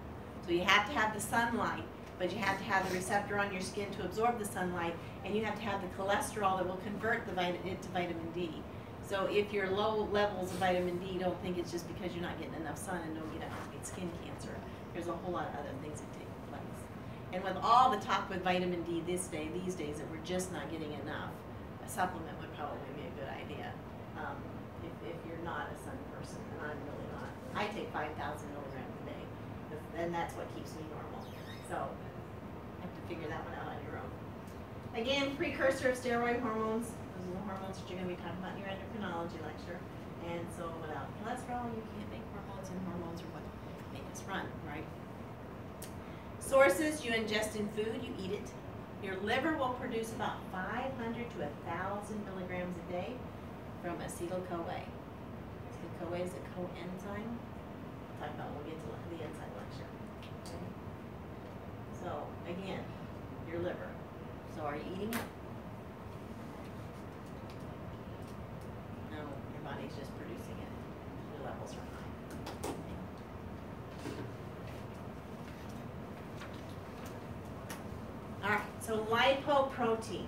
So you have to have the sunlight, but you have to have the receptor on your skin to absorb the sunlight, and you have to have the cholesterol that will convert it to vitamin D. So if you're low levels of vitamin D, don't think it's just because you're not getting enough sun and don't get skin cancer. There's a whole lot of other things that take place. And with all the talk with vitamin D these days that we're just not getting enough, a supplement would probably be a good idea if you're not a sun person, and I'm really not. I take 5,000 milligrams a day, and that's what keeps me normal. So figure that one out on your own. Again, precursor of steroid hormones. Those are the hormones that you're going to be talking about in your endocrinology lecture. And so without cholesterol, you can't make hormones, and hormones are what make us run, right? Sources: you ingest in food, you eat it. Your liver will produce about 500 to 1,000 milligrams a day from acetyl-CoA. Acetyl-CoA is a coenzyme. We'll talk about when we get to the enzyme lecture. Okay. So again, your liver. So are you eating it? No, your body's just producing it. Your levels are high. All right, so lipoprotein.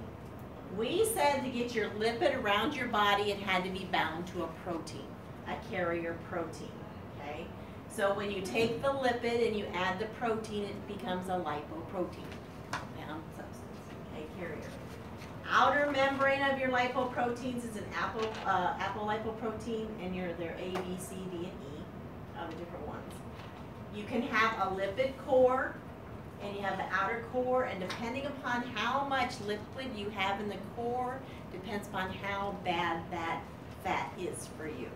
We said to get your lipid around your body, it had to be bound to a protein, a carrier protein, okay? So when you take the lipid and you add the protein, it becomes a lipoprotein, bound substance, okay, carrier. Outer membrane of your lipoproteins is an apolipoprotein, and they're A, B, C, D, and E, of the different ones. You can have a lipid core, and you have the outer core, and depending upon how much liquid you have in the core, depends upon how bad that fat is for you.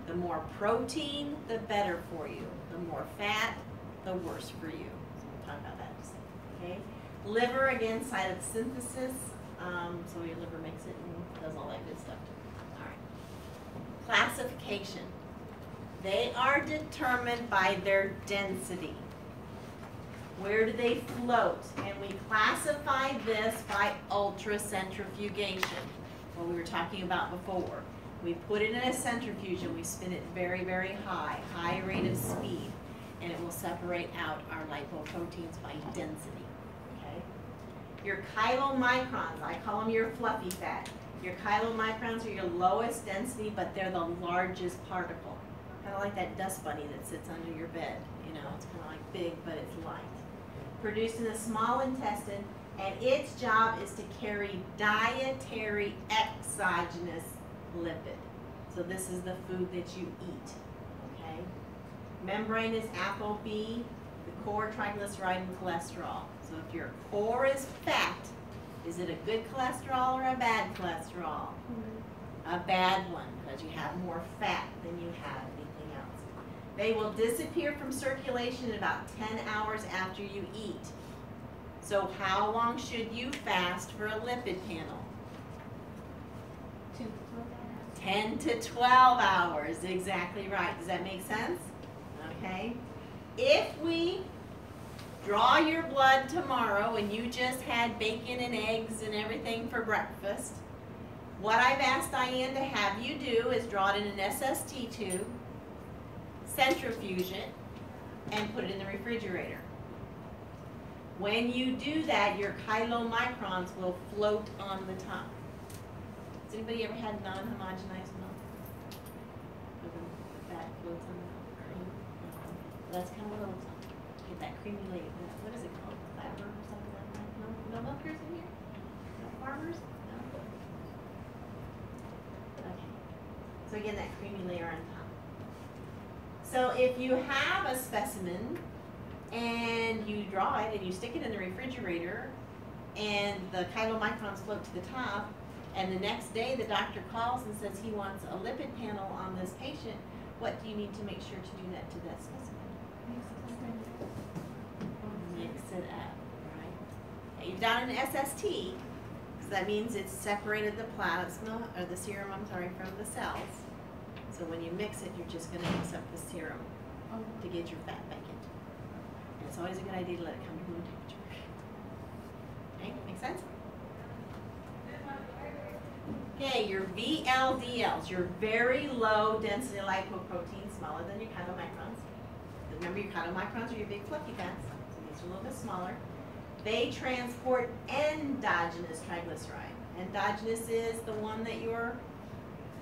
The more protein, the better for you. The more fat, the worse for you. So we'll talk about that in a second, okay? Liver, again, site of synthesis. So your liver makes it and does all that good stuff too. All right. Classification. They are determined by their density. Where do they float? And we classify this by ultracentrifugation, what we were talking about before. We put it in a centrifuge and we spin it very, very high rate of speed, and it will separate out our lipoproteins by density, okay? Your chylomicrons, I call them your fluffy fat. Your chylomicrons are your lowest density, but they're the largest particle. Kind of like that dust bunny that sits under your bed. You know, it's kind of like big, but it's light. Produced in the small intestine, and its job is to carry dietary exogenous lipid. So this is the food that you eat, okay? Membrane is ApoB, the core, triglyceride, and cholesterol. So if your core is fat, is it a good cholesterol or a bad cholesterol? A bad one, because you have more fat than you have anything else. They will disappear from circulation in about 10 hours after you eat. So how long should you fast for a lipid panel? 10 to 12 hours, exactly right. Does that make sense? Okay. If we draw your blood tomorrow and you just had bacon and eggs and everything for breakfast, what I've asked Diane to have you do is draw it in an SST tube, centrifuge it, and put it in the refrigerator. When you do that, your chylomicrons will float on the top. Has anybody ever had non-homogenized milk? The fat floats on the cream? Well, that's kind of what it looks like. Get that creamy layer. What is it called? Clabber or something like that? No milkers in here? No. farmers? Okay. So again, that creamy layer on top. So if you have a specimen and you draw it and you stick it in the refrigerator and the chylomicrons float to the top, and the next day the doctor calls and says he wants a lipid panel on this patient, what do you need to make sure to do that to that specimen? Mix it up, right? Okay, you've done an SST, so that means it's separated the plasma, or the serum, I'm sorry, from the cells. So when you mix it, you're just going to mix up the serum to get your fat back into it. And it's always a good idea to let it come to room temperature. Okay, make sense? Okay, your VLDLs, your very low density lipoproteins, smaller than your chylomicrons. Remember, your chylomicrons are your big fluffy fats, so these are a little bit smaller. They transport endogenous triglyceride. Endogenous is the one that your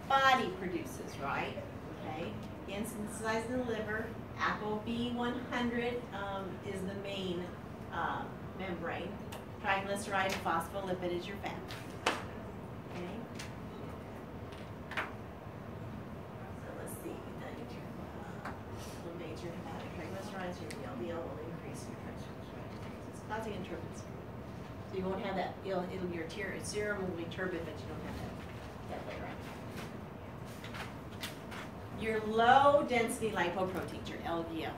body produces, right? Okay, again, synthesized in the liver. ApoB100 is the main membrane. Triglyceride, phospholipid is your fat. Okay. So let's see. The major hepatic triglycerides, your LDL will increase your triglycerides. It's causing a turbid serum. So you won't have that. Your serum will be turbid, but you don't have that later on. Your low density lipoproteins, your LDL,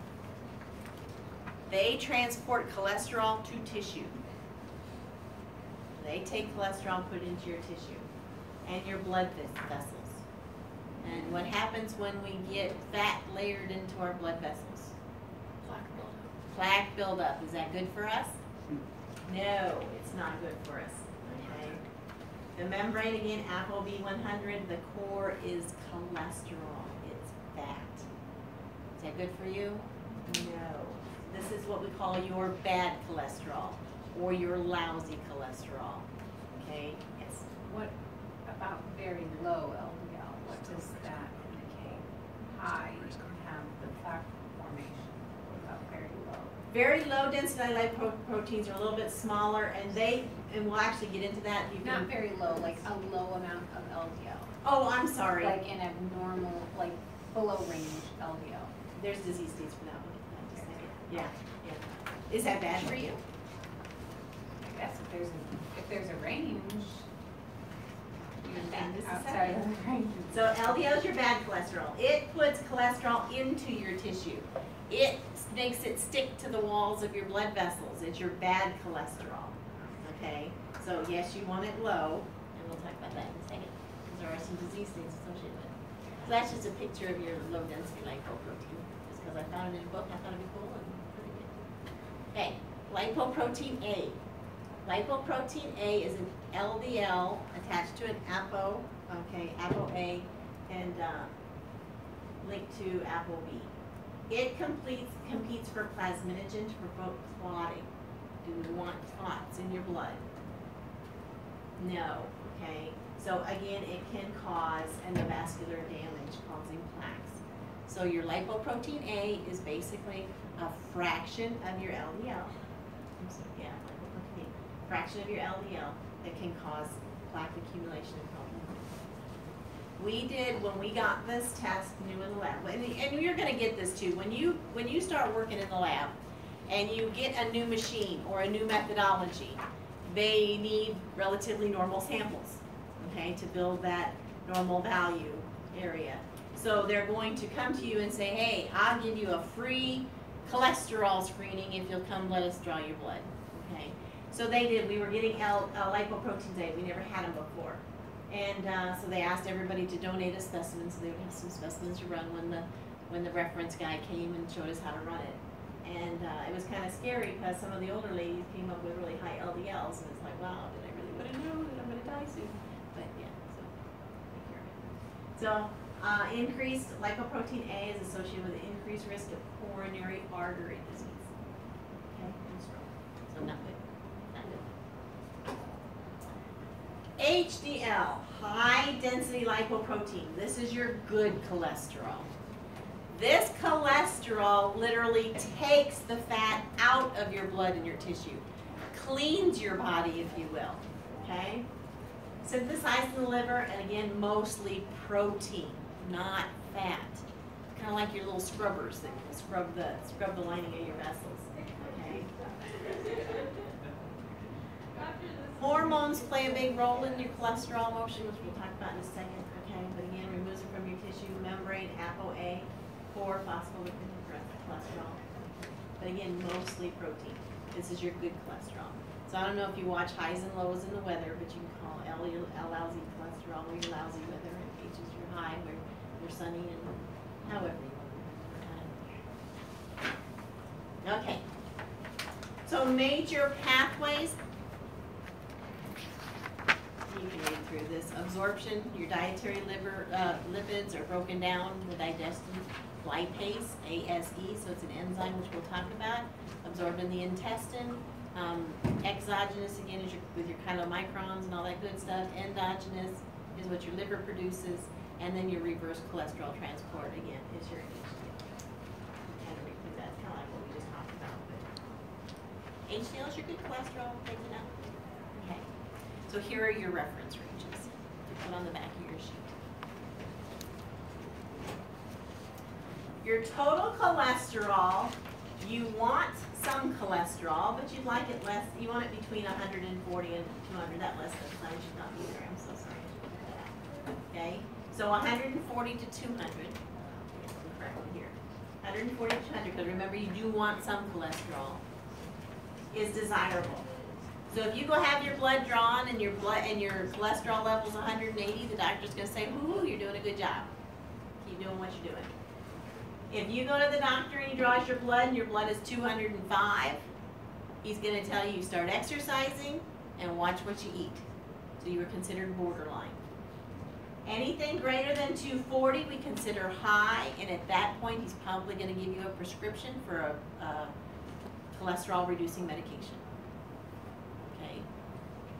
they transport cholesterol to tissue. They take cholesterol, put it into your tissue and your blood vessels. And what happens when we get fat layered into our blood vessels? Plaque buildup. Plaque buildup. Is that good for us? No, it's not good for us. Okay. The membrane, again, ApoB100, the core is cholesterol. It's fat. Is that good for you? No. This is what we call your bad cholesterol or your lousy cholesterol. Okay? Yes. What about very low LDL? What does that indicate? High, you have the plaque formation. What about very low? Very low density lipoproteins are a little bit smaller, and we'll actually get into that. Not very low, like a low amount of LDL. Oh, I'm sorry. Like an abnormal, like below range LDL. There's disease states for that one. Yeah, yeah. Is that bad for you? I guess if there's a range, And this is outside of the range. So LDL is your bad cholesterol. It puts cholesterol into your tissue. It makes it stick to the walls of your blood vessels. It's your bad cholesterol. Okay? So yes, you want it low, and we'll talk about that in a second, because there are some disease states associated with it. So that's just a picture of your low density lipoprotein. Just because I found it in a book, I thought it'd be cool and pretty good. Okay, lipoprotein A. Lipoprotein A is an LDL attached to an ApoA, and linked to ApoB. It competes for plasminogen to provoke clotting. Do we want clots in your blood? No, okay? So again, it can cause endovascular damage, causing plaques. So your lipoprotein A is basically a fraction of your LDL. Lipoprotein A, fraction of your LDL that can cause plaque accumulation and problem. We did, when we got this test new in the lab, and you're going to get this too, when you start working in the lab and you get a new machine or a new methodology, they need relatively normal samples, okay, to build that normal value area. So they're going to come to you and say, hey, I'll give you a free cholesterol screening if you'll come let us draw your blood, okay? So they did. We were getting lipoproteins A. We never had them before. And so they asked everybody to donate a specimen, so they would have some specimens to run when the reference guy came and showed us how to run it. And it was kind of scary because some of the older ladies came up with really high LDLs, and it's like, wow, did I really want to know that I'm going to die soon? But yeah, so take care of it. So increased lipoprotein A is associated with increased risk of coronary artery disease. Okay, and stroke. So not good. HDL, high density lipoprotein. This is your good cholesterol. This cholesterol literally takes the fat out of your blood and your tissue, cleans your body, if you will. okay? Synthesized in the liver, and again, mostly protein, not fat. Kind of like your little scrubbers that scrub the lining of your vessels, okay? Hormones play a big role in your cholesterol motion, which we'll talk about in a second, okay? But again, removes it from your tissue membrane, ApoA, for phospholipid cholesterol. But again, mostly protein. This is your good cholesterol. So I don't know if you watch highs and lows in the weather, but you can call L your lousy cholesterol or your lousy weather, and H is your high where you're sunny, and however you want to. Okay. So major pathways. You can read through this. Absorption, your dietary lipids are broken down, the digestion lipase, ASE, so it's an enzyme which we'll talk about, absorbed in the intestine. Exogenous, again, is with your chylomicrons and all that good stuff. Endogenous is what your liver produces, and then your reverse cholesterol transport, again, is your HDL. That's kind of like what we just talked about. But HDL is your good cholesterol, take it out. Okay. So here are your reference ranges to put on the back of your sheet. Your total cholesterol, you want some cholesterol, but you'd like it less. You want it between 140 and 200. That less than sign should not be there. I'm so sorry. Okay, so 140 to 200. Here, 140 to 200. Because remember, you do want some cholesterol. Is desirable. So if you go have your blood drawn and your cholesterol level's 180, the doctor's going to say, "Ooh, you're doing a good job. Keep doing what you're doing." If you go to the doctor and he draws your blood and your blood is 205, he's going to tell you start exercising and watch what you eat. So you are considered borderline. Anything greater than 240 we consider high, and at that point he's probably going to give you a prescription for a cholesterol reducing medication. Okay.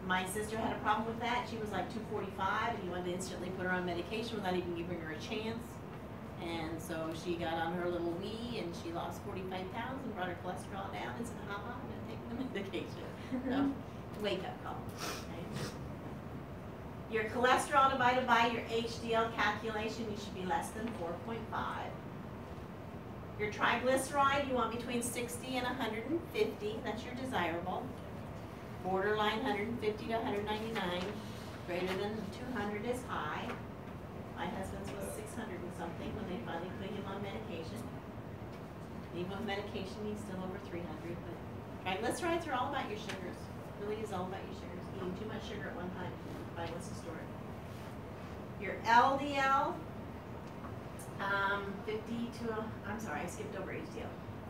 My sister had a problem with that. She was like 245 and he wanted to instantly put her on medication without even giving her a chance. And so she got on her little Wii and she lost 45 pounds and brought her cholesterol down and said, I'm going to take the medication. So, wake up call. Okay. Your cholesterol divided by your HDL calculation, you should be less than 4.5. Your triglyceride, you want between 60 and 150. That's your desirable. Borderline 150 to 199. Greater than 200 is high. My husband's was 600 and something when they finally put him on medication. Even with medication, he's still over 300. But triglycerides are all about your sugars. It really is all about your sugars. Eating too much sugar at one time, body wants to store it. Your LDL,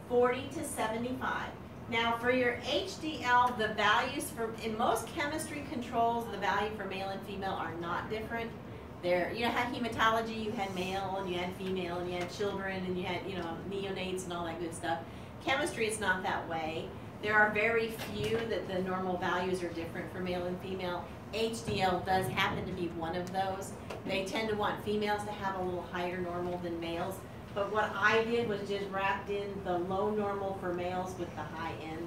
40 to 75. Now for your HDL, the values in most chemistry controls, the value for male and female are not different. There, you know how hematology, you had male and you had female and you had children and you had, neonates and all that good stuff. Chemistry, it's not that way. There are very few that the normal values are different for male and female. HDL does happen to be one of those. They tend to want females to have a little higher normal than males. But what I did was just wrapped in the low normal for males with the high end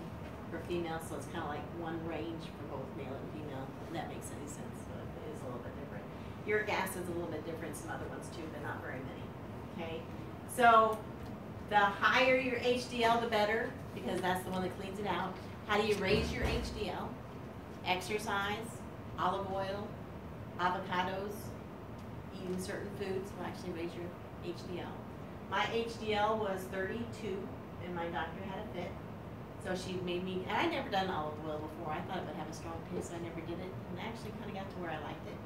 for females. So it's kind of like one range for both male and female. If that makes any sense. So it is a little bit different. Uric acid is a little bit different, some other ones too, but not very many. Okay, so the higher your HDL, the better, because that's the one that cleans it out. How do you raise your HDL? Exercise, olive oil, avocados, eating certain foods will actually raise your HDL. My HDL was 32, and my doctor had a fit. So she made me, and I'd never done olive oil before. I thought it would have a strong taste, so I never did it. And I actually kind of got to where I liked it.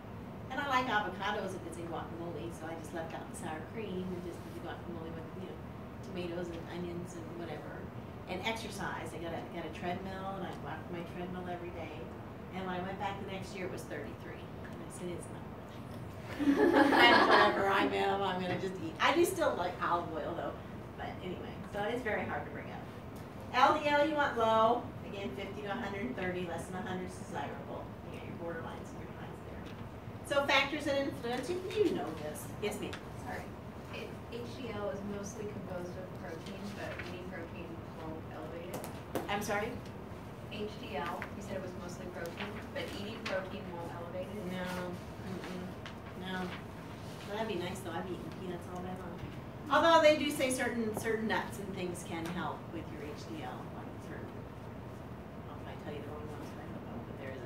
And I like avocados if it's in guacamole, so I just left out the sour cream and just did the guacamole with, tomatoes and onions and whatever. And exercise, I got a treadmill, and I walked my treadmill every day. And when I went back the next year, it was 33. And I said, it's not worth it. And whatever I am, I'm going to just eat. I do still like olive oil, though. But anyway, so it's very hard to bring up. LDL, you want low. Again, 50 to 130, less than 100 is desirable. You got your borderlines and your highs there. So factors that influence, you know this. Yes, ma'am. Sorry. HDL is mostly composed of protein, but eating protein won't elevate it. I'm sorry? HDL, you said it was mostly protein, but eating protein won't elevate it? No, no. Well, that'd be nice though, I've eaten peanuts all day long. Although they do say certain nuts and things can help with your HDL, like certain, I'll probably tell you the wrong ones, but I don't know, but there is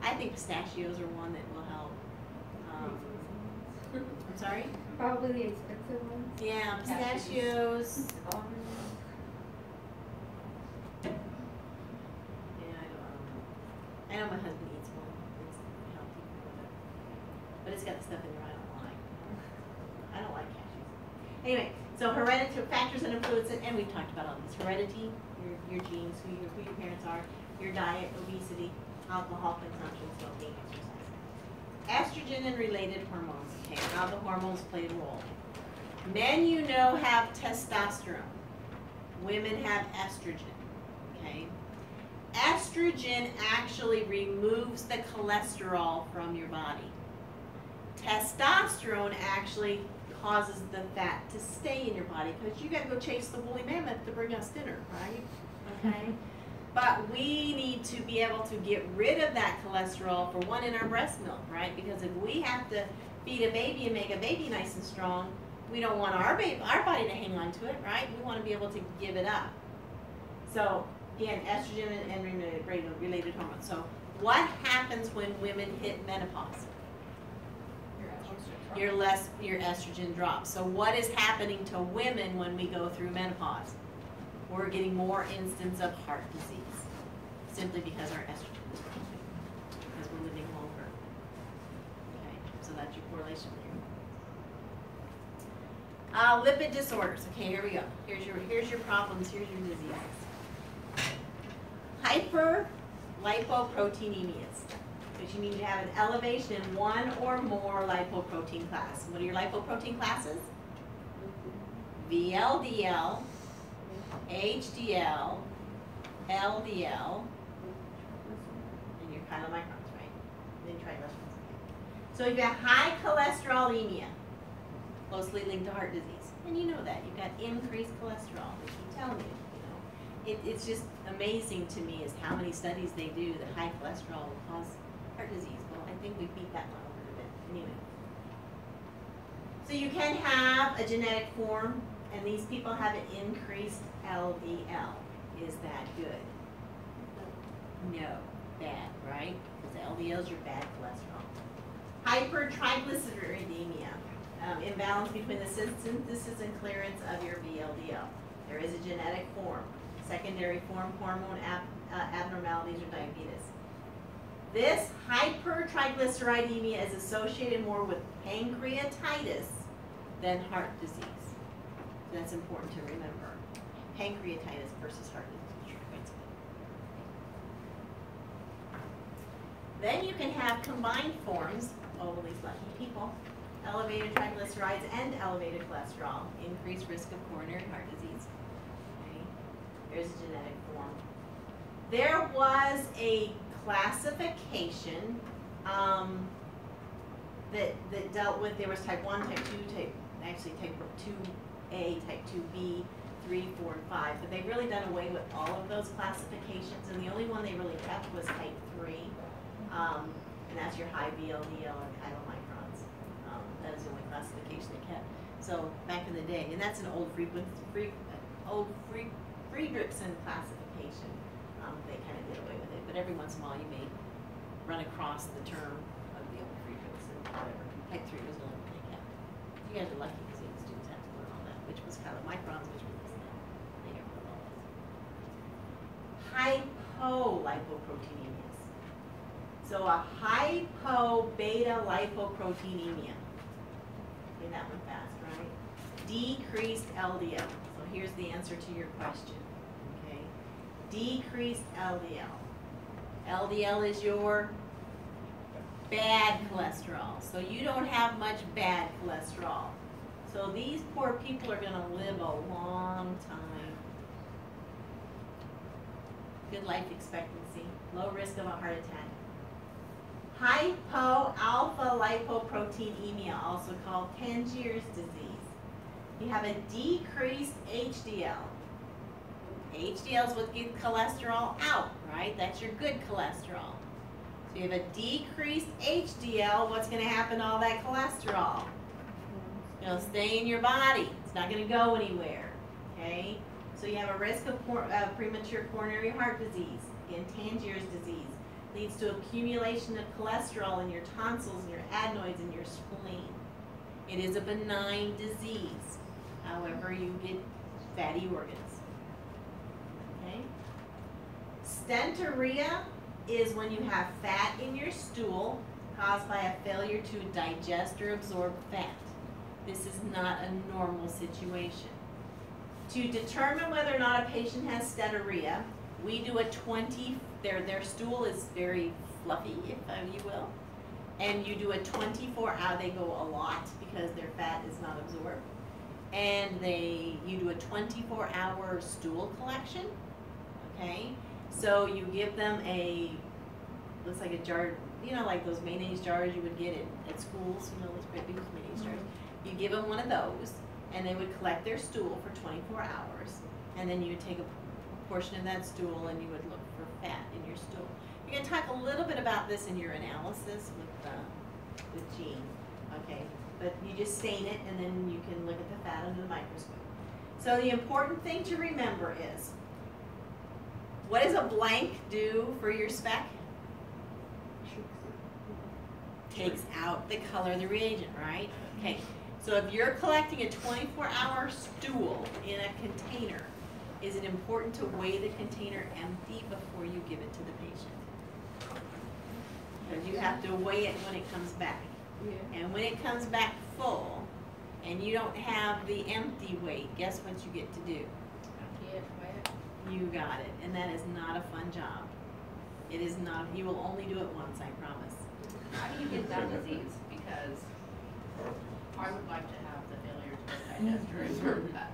I think pistachios are one that will help. I'm sorry? Probably the expensive ones. Yeah, pistachios. Yeah, I know my husband eats one. It's healthy for it. But it's got the stuff in there I don't like. I don't like cashews. Anyway, so hereditary factors and influences, and we've talked about all these. Heredity, your genes, who your parents are, your diet, obesity, alcohol consumption, smoking, exercise. Estrogen and related hormones, okay, how the hormones play a role. Men, you know, have testosterone. Women have estrogen, okay? Estrogen actually removes the cholesterol from your body. Testosterone actually causes the fat to stay in your body because you got to go chase the woolly mammoth to bring us dinner, right? Okay? But we need to be able to get rid of that cholesterol, for one, in our breast milk, right? Because if we have to feed a baby and make a baby nice and strong, we don't want our body to hang on to it, right? We want to be able to give it up. So, again, estrogen and related hormones. So, what happens when women hit menopause? Your estrogen drops. So, what is happening to women when we go through menopause? We're getting more instances of heart disease, simply because our estrogen is dropping, because we're living longer. Okay, so that's your correlation there. Lipid disorders. Okay, here we go. Here's your problems. Here's your diseases. Hyperlipoproteinemias, which you mean you have an elevation in one or more lipoprotein class. What are your lipoprotein classes? VLDL, HDL, LDL, and your chylomicrons, right? And then triglycerides. So you've got high cholesterolemia, closely linked to heart disease. And you know that. You've got increased cholesterol. They keep telling you, It's just amazing to me is how many studies they do that high cholesterol will cause heart disease. Well, I think we beat that one over a bit. Anyway. So you can have a genetic form, and these people have an increased LDL. Is that good? No. Bad, right? Because LDL is your bad cholesterol. Hypertriglyceridemia. Imbalance between the synthesis and clearance of your VLDL. There is a genetic form. Secondary form, hormone abnormalities, or diabetes. This hypertriglyceridemia is associated more with pancreatitis than heart disease. That's important to remember. Pancreatitis versus heart disease. Then you can have combined forms, all these lucky people, elevated triglycerides and elevated cholesterol, increased risk of coronary heart disease. Okay. There's a genetic form. There was a classification that dealt with, there was type 1, type 2, type 2A, type 2B, 3, 4, and 5, but they've really done away with all of those classifications, and the only one they really kept was type 3, and that's your high VLDL and chylomicrons. That is the only classification they kept. So back in the day, and that's an old Friedrichsen classification. They kind of did away with it, but every once in a while you may run across the term of the old Friedrichsen, whatever. Type 3 was the only one they kept. You guys are lucky because the students have to learn all that, which was chylomicrons, which was this now. They never learned all this. Hypolipoproteinemias. So a hypo-beta lipoproteinemia. Okay, that one fast, right? Decreased LDL. So here's the answer to your question. Okay, decreased LDL. LDL is your bad cholesterol. So you don't have much bad cholesterol. So these poor people are going to live a long time. Good life expectancy. Low risk of a heart attack. Hypo-alpha-lipoproteinemia, also called Tangier's disease. You have a decreased HDL. HDL is what gets cholesterol out, right? That's your good cholesterol. So you have a decreased HDL, what's going to happen to all that cholesterol? It'll stay in your body. It's not going to go anywhere, okay? So you have a risk of premature coronary heart disease, again, Tangier's disease. Leads to accumulation of cholesterol in your tonsils and your adenoids and your spleen. It is a benign disease. However, you get fatty organs. Okay? Stentorrhea is when you have fat in your stool caused by a failure to digest or absorb fat. This is not a normal situation. To determine whether or not a patient has stentorrhea, we do a their stool is very fluffy, if you will, and you do a 24-hour, they go a lot because their fat is not absorbed, and you do a 24-hour stool collection, okay? So you give them looks like a jar, you know, like those mayonnaise jars you would get at schools, you know, those great big mayonnaise jars. You give them one of those, and they would collect their stool for 24 hours, and then you would take a portion of that stool and you would look for fat in your stool. You're going to talk a little bit about this in your analysis with Jean, okay? But you just stain it and then you can look at the fat under the microscope. So the important thing to remember is, what does a blank do for your spec? Takes out the color of the reagent, right? Okay, so if you're collecting a 24-hour stool in a container, is it important to weigh the container empty before you give it to the patient? Because you have to weigh it when it comes back. Yeah. And when it comes back full, and you don't have the empty weight, guess what you get to do? You got it. And that is not a fun job. It is not. You will only do it once, I promise. How do you get that disease? Because I would like to have the failure to digest or absorb that.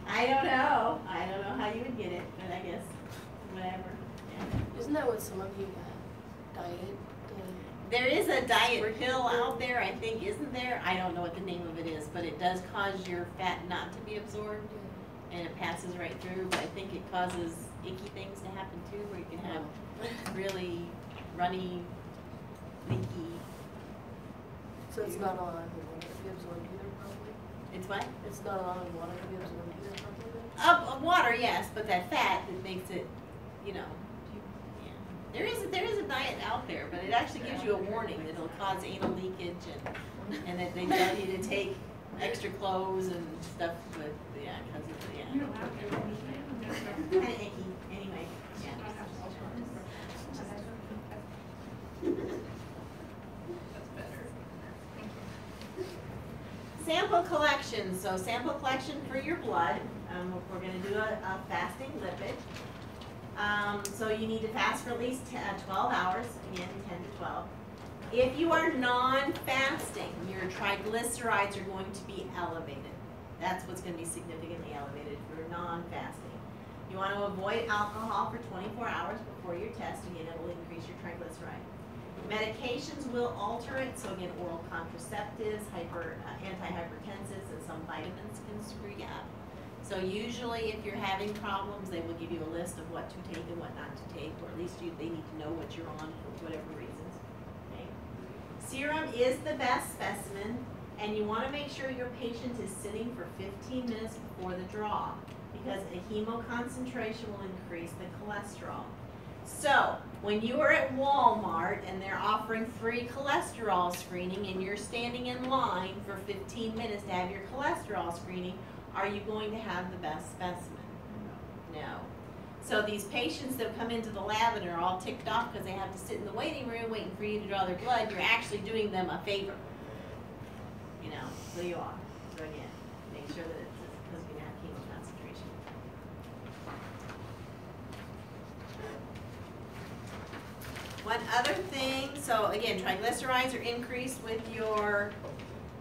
I don't know. I don't know how you would get it, but I guess whatever. Yeah. Isn't that what some of you diet? There is a diet pill out there, I think, isn't there? I don't know what the name of it is, but it does cause your fat not to be absorbed, and it passes right through. But I think it causes icky things to happen too, where you can have really runny, leaky. So it's not a lot of water to be absorbed either, probably? It's what? It's not a lot of water to be absorbed either, probably? Water, yes, but that fat that makes it, you know. Yeah. There is a diet out there, but it actually gives you a warning that it'll cause anal leakage and that they tell you to take extra clothes and stuff, but yeah, because of You don't have to. kind of icky. Anyway, yeah. That's better. Sample collection. So sample collection for your blood. We're going to do a fasting lipid. So you need to fast for at least 12 hours, again 10 to 12. If you are non-fasting, your triglycerides are going to be elevated. That's what's going to be significantly elevated for non-fasting. You want to avoid alcohol for 24 hours before your test. Again, it will increase your triglyceride. Medications will alter it. So again, oral contraceptives, antihypertensives, and some vitamins can screw you up. So usually if you're having problems, they will give you a list of what to take and what not to take, or at least they need to know what you're on for whatever reasons. Okay. Serum is the best specimen, and you want to make sure your patient is sitting for 15 minutes before the draw, because a hemoconcentration will increase the cholesterol. So when you are at Walmart and they're offering free cholesterol screening and you're standing in line for 15 minutes to have your cholesterol screening, are you going to have the best specimen? No. So these patients that come into the lab and are all ticked off because they have to sit in the waiting room waiting for you to draw their blood, you're actually doing them a favor. You know, so you are. So again, make sure that it's because we have chemo concentration. One other thing, so again, triglycerides are increased with your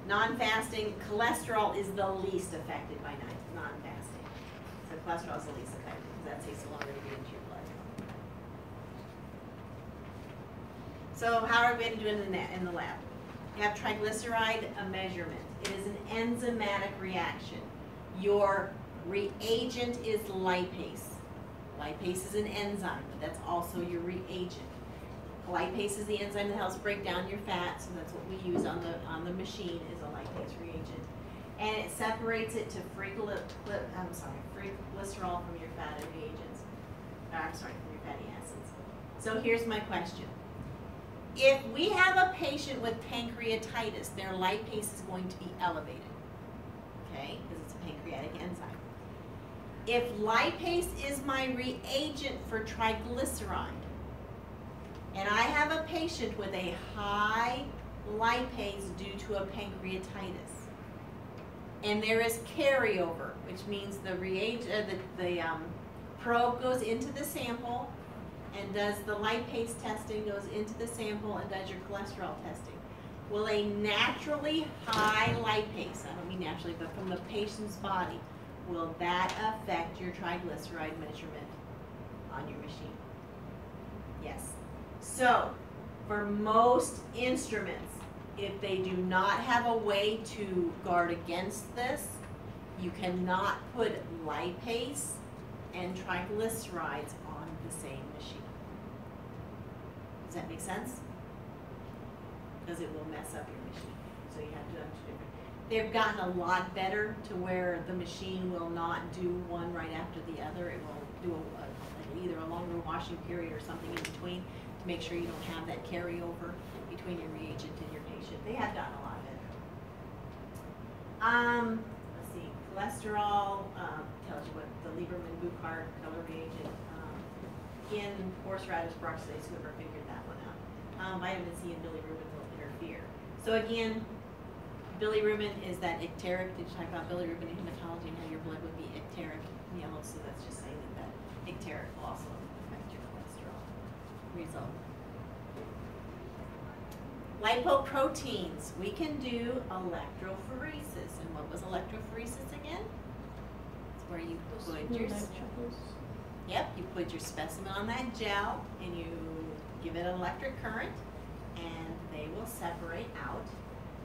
non-fasting. Cholesterol is the least affected by non-fasting. So cholesterol is the least affected because that takes so longer to get into your blood. So how are we going to do it in the lab? You have triglyceride measurement. It is an enzymatic reaction. Your reagent is lipase. Lipase is an enzyme, but that's also your reagent. Lipase is the enzyme that helps break down your fat, so that's what we use on the machine is a lipase reagent. And it separates it to free glycerol from your fat and reagents. From your fatty acids. So here's my question. If we have a patient with pancreatitis, their lipase is going to be elevated, okay, because it's a pancreatic enzyme. If lipase is my reagent for triglyceride, and I have a patient with a high lipase due to a pancreatitis, and there is carryover, which means the probe goes into the sample and does the lipase testing, goes into the sample and does your cholesterol testing. Will a naturally high lipase, I don't mean naturally, but from the patient's body, will that affect your triglyceride measurement on your machine? Yes. So, for most instruments, if they do not have a way to guard against this, you cannot put lipase and triglycerides on the same machine. Does that make sense? Because it will mess up your machine. So you have to do two different. They've gotten a lot better to where the machine will not do one right after the other. It will do either a longer washing period or something in between to make sure you don't have that carryover between your reagent and your patient. They have gotten a lot better. Let's see, cholesterol tells you what the Lieberman-Buchard color reagent. In horseradish, peroxidase, whoever figured that one out. Vitamin C and bilirubin will interfere. So again, bilirubin is that icteric. Did you talk about bilirubin in hematology and how your blood would be icteric yellow? So that's just saying that icteric will also affect your cholesterol result. Lipoproteins. We can do electrophoresis. And what was electrophoresis again? It's where you put your you put your specimen on that gel and you give it an electric current and they will separate out.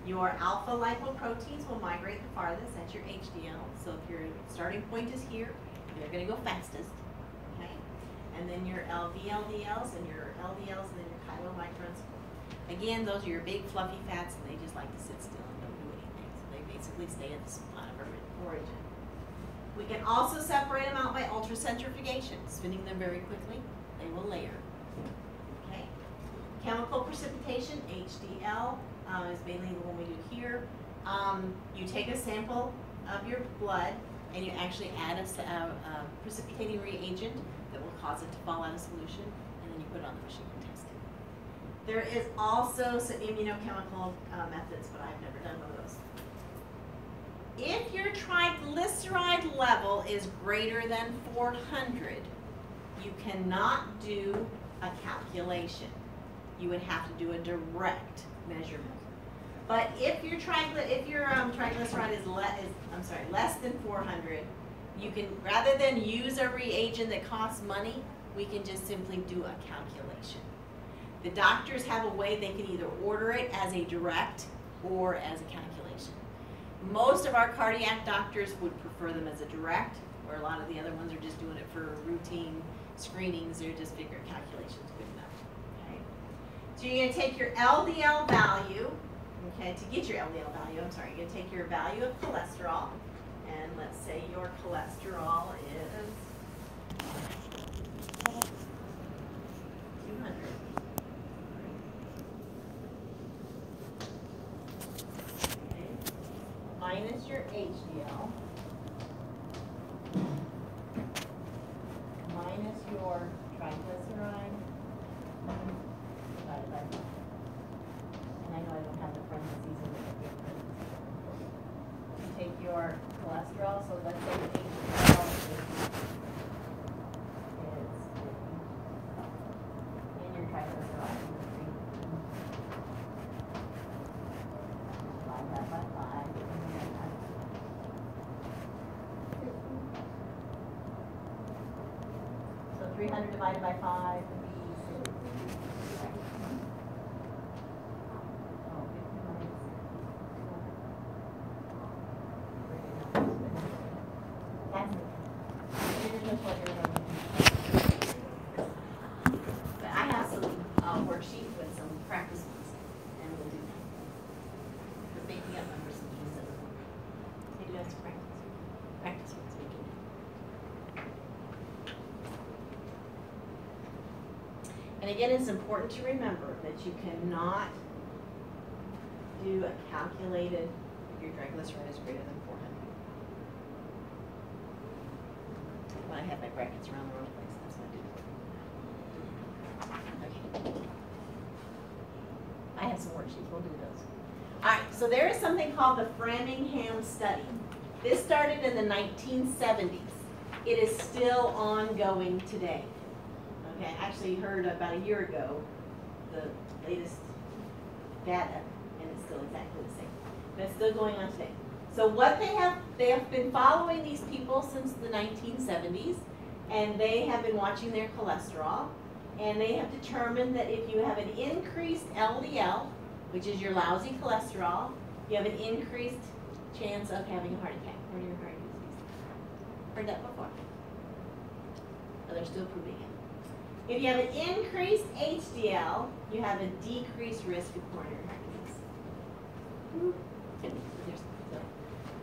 Your alpha lipoproteins will migrate the farthest, that's your HDL. So if your starting point is here, they're going to go fastest. Okay? And then your LVLDLs and your LDLs and then your chylomicrons. Again, those are your big fluffy fats and they just like to sit still and don't do anything. So they basically stay at the spot of origin. We can also separate them out by ultracentrifugation, spinning them very quickly. They will layer. Okay. Chemical precipitation, HDL, is mainly the one we do here. You take a sample of your blood and you actually add a precipitating reagent that will cause it to fall out of solution, and then you put it on the machine and test it. There is also some immunochemical methods, but I've never done one of those. If your triglyceride level is greater than 400, you cannot do a calculation. You would have to do a direct measurement. But if your triglyceride is less than 400, you can, rather than use a reagent that costs money, we can just simply do a calculation. The doctors have a way they can either order it as a direct or as a calculation. Most of our cardiac doctors would prefer them as a direct, where a lot of the other ones are just doing it for routine screenings. They're just figure calculations good enough. Okay. So you're going to take your LDL value, okay, to get your LDL value, you're going to take your value of cholesterol, and let's say your cholesterol is 200. Minus your HDL, minus your triglyceride, divided by 5. And I know I don't have the parentheses in there. You take your cholesterol, so let's say the HDL is 50, and your triglyceride is 3. Divide that by 5. So 300 divided by 5 would be 6. Oh, 50 minus 6. That's it. Here's just what you're going to do. again, it's important to remember that you cannot do a calculated, if your triglyceride is greater than 400. Well, I have my brackets around the wrong place, that's what I do. Okay. I have some worksheets, we'll do those. All right, so there is something called the Framingham study. This started in the 1970s. It is still ongoing today. Okay, I actually heard about a year ago the latest data, and it's still exactly the same. But it's still going on today. So what they have been following these people since the 1970s, and they have been watching their cholesterol, and they have determined that if you have an increased LDL, which is your lousy cholesterol, you have an increased chance of having a heart attack, coronary heart disease. Heard that before? But they're still proving it. If you have an increased HDL, you have a decreased risk of coronary heart disease. There's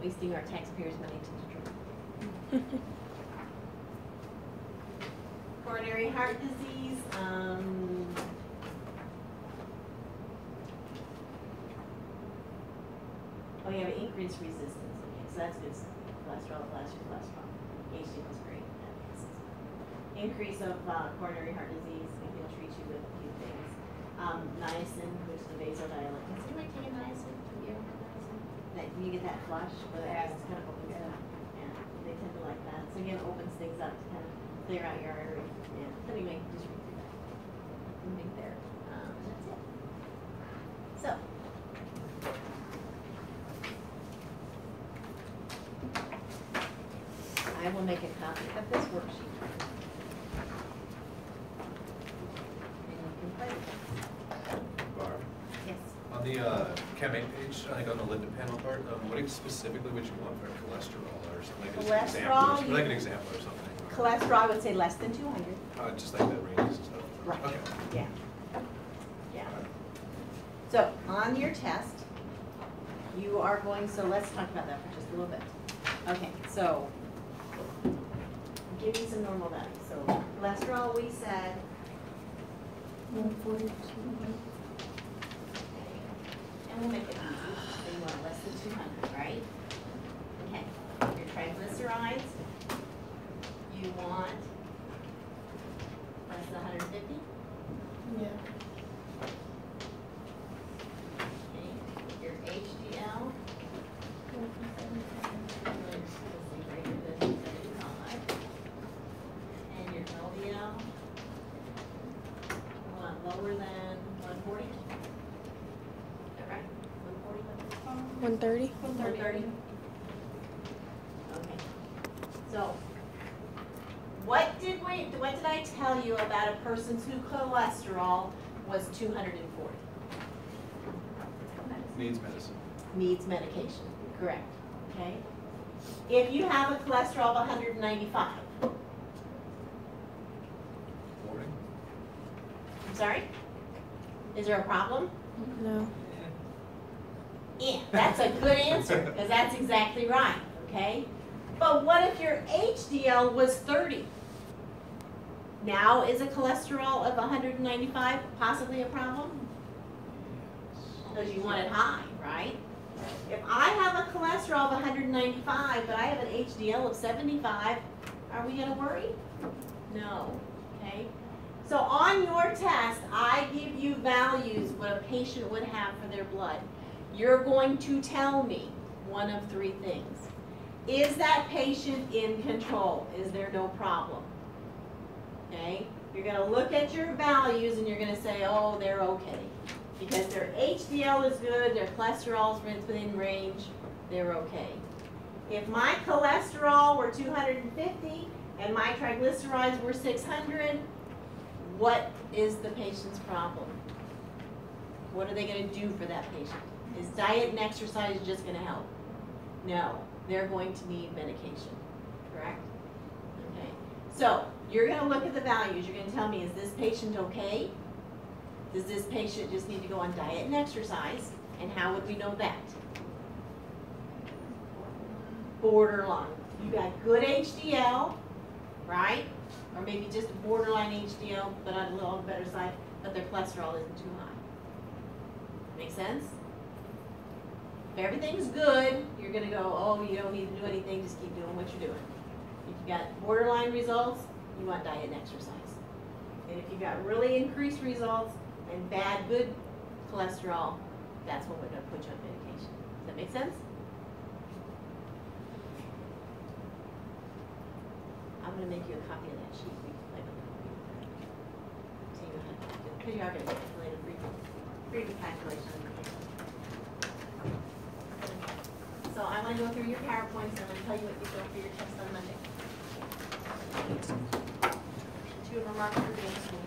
wasting our taxpayers' money to determine. Coronary heart disease, oh, you have an increased resistance. Okay, so that's good stuff. Cholesterol, cholesterol. HDL is great. That makes sense. Increase of coronary heart disease. Maybe they'll treat you with a few things. Niacin, which is the vasodilator. Has anybody taken niacin? Have you ever had niacin? That you get that flush, but it just kind of opens it up. Yeah, they tend to like that. So again, opens things up to kind of clear out your artery. Yeah. So anyway, just read through that. Moving there. That's it. So. I will make a copy of this worksheet. And you can play with it. Barb, Yes. on the Chem 8 page, like on the lipid panel part, what specifically would you want for cholesterol or something? Like Cholesterol, like an example or something. Cholesterol, I would say less than 200. Just like that ranges and stuff. Right. Okay. Yeah. Yeah. So on your test, you are going, so let's talk about that for just a little bit. Okay, so give me some normal values. So cholesterol, we said 142. and we'll make it easy. So you want less than 200, right? Okay. Your triglycerides, you want less than 150? Yeah. Okay. Your HDL, greater than 75. And your LDL, you want lower than 140? Is that right? 140? 130? 130. Okay. So, what did I tell you about a person's whose cholesterol was 240? Needs medicine. Needs medication. Correct. Okay. If you have a cholesterol of 195, Warning. I'm sorry? Is there a problem? No. Yeah, that's a good answer, because that's exactly right, okay? But what if your HDL was 30? Now is a cholesterol of 195 possibly a problem? Because you want it high, right? If I have a cholesterol of 195, but I have an HDL of 75, are we going to worry? No, okay? So on your test, I give you values what a patient would have for their blood. You're going to tell me one of three things. Is that patient in control? Is there no problem? Okay? You're going to look at your values and you're going to say, oh, they're okay. Because their HDL is good, their cholesterol is within range, they're okay. If my cholesterol were 250 and my triglycerides were 600, what is the patient's problem? What are they going to do for that patient? Is diet and exercise just going to help? No, they're going to need medication, correct? Okay, so you're going to look at the values. You're going to tell me, is this patient okay? Does this patient just need to go on diet and exercise? And how would we know that? Borderline. You got good HDL, right? Or maybe just borderline HDL, but on a little on the better side, but their cholesterol isn't too high. Make sense? If everything's good, you're gonna go, oh, you don't need to do anything, just keep doing what you're doing. If you got borderline results, you want diet and exercise. And if you got really increased results and bad, good cholesterol, that's when we're gonna put you on medication. Does that make sense? I'm gonna make you a copy of that sheet. We can play with it. So you know how to do it. Because you are gonna calculate a free calculation. So I wanna go through your PowerPoints and I'm gonna tell you what you go for your test on Monday. 2 of them are for being school.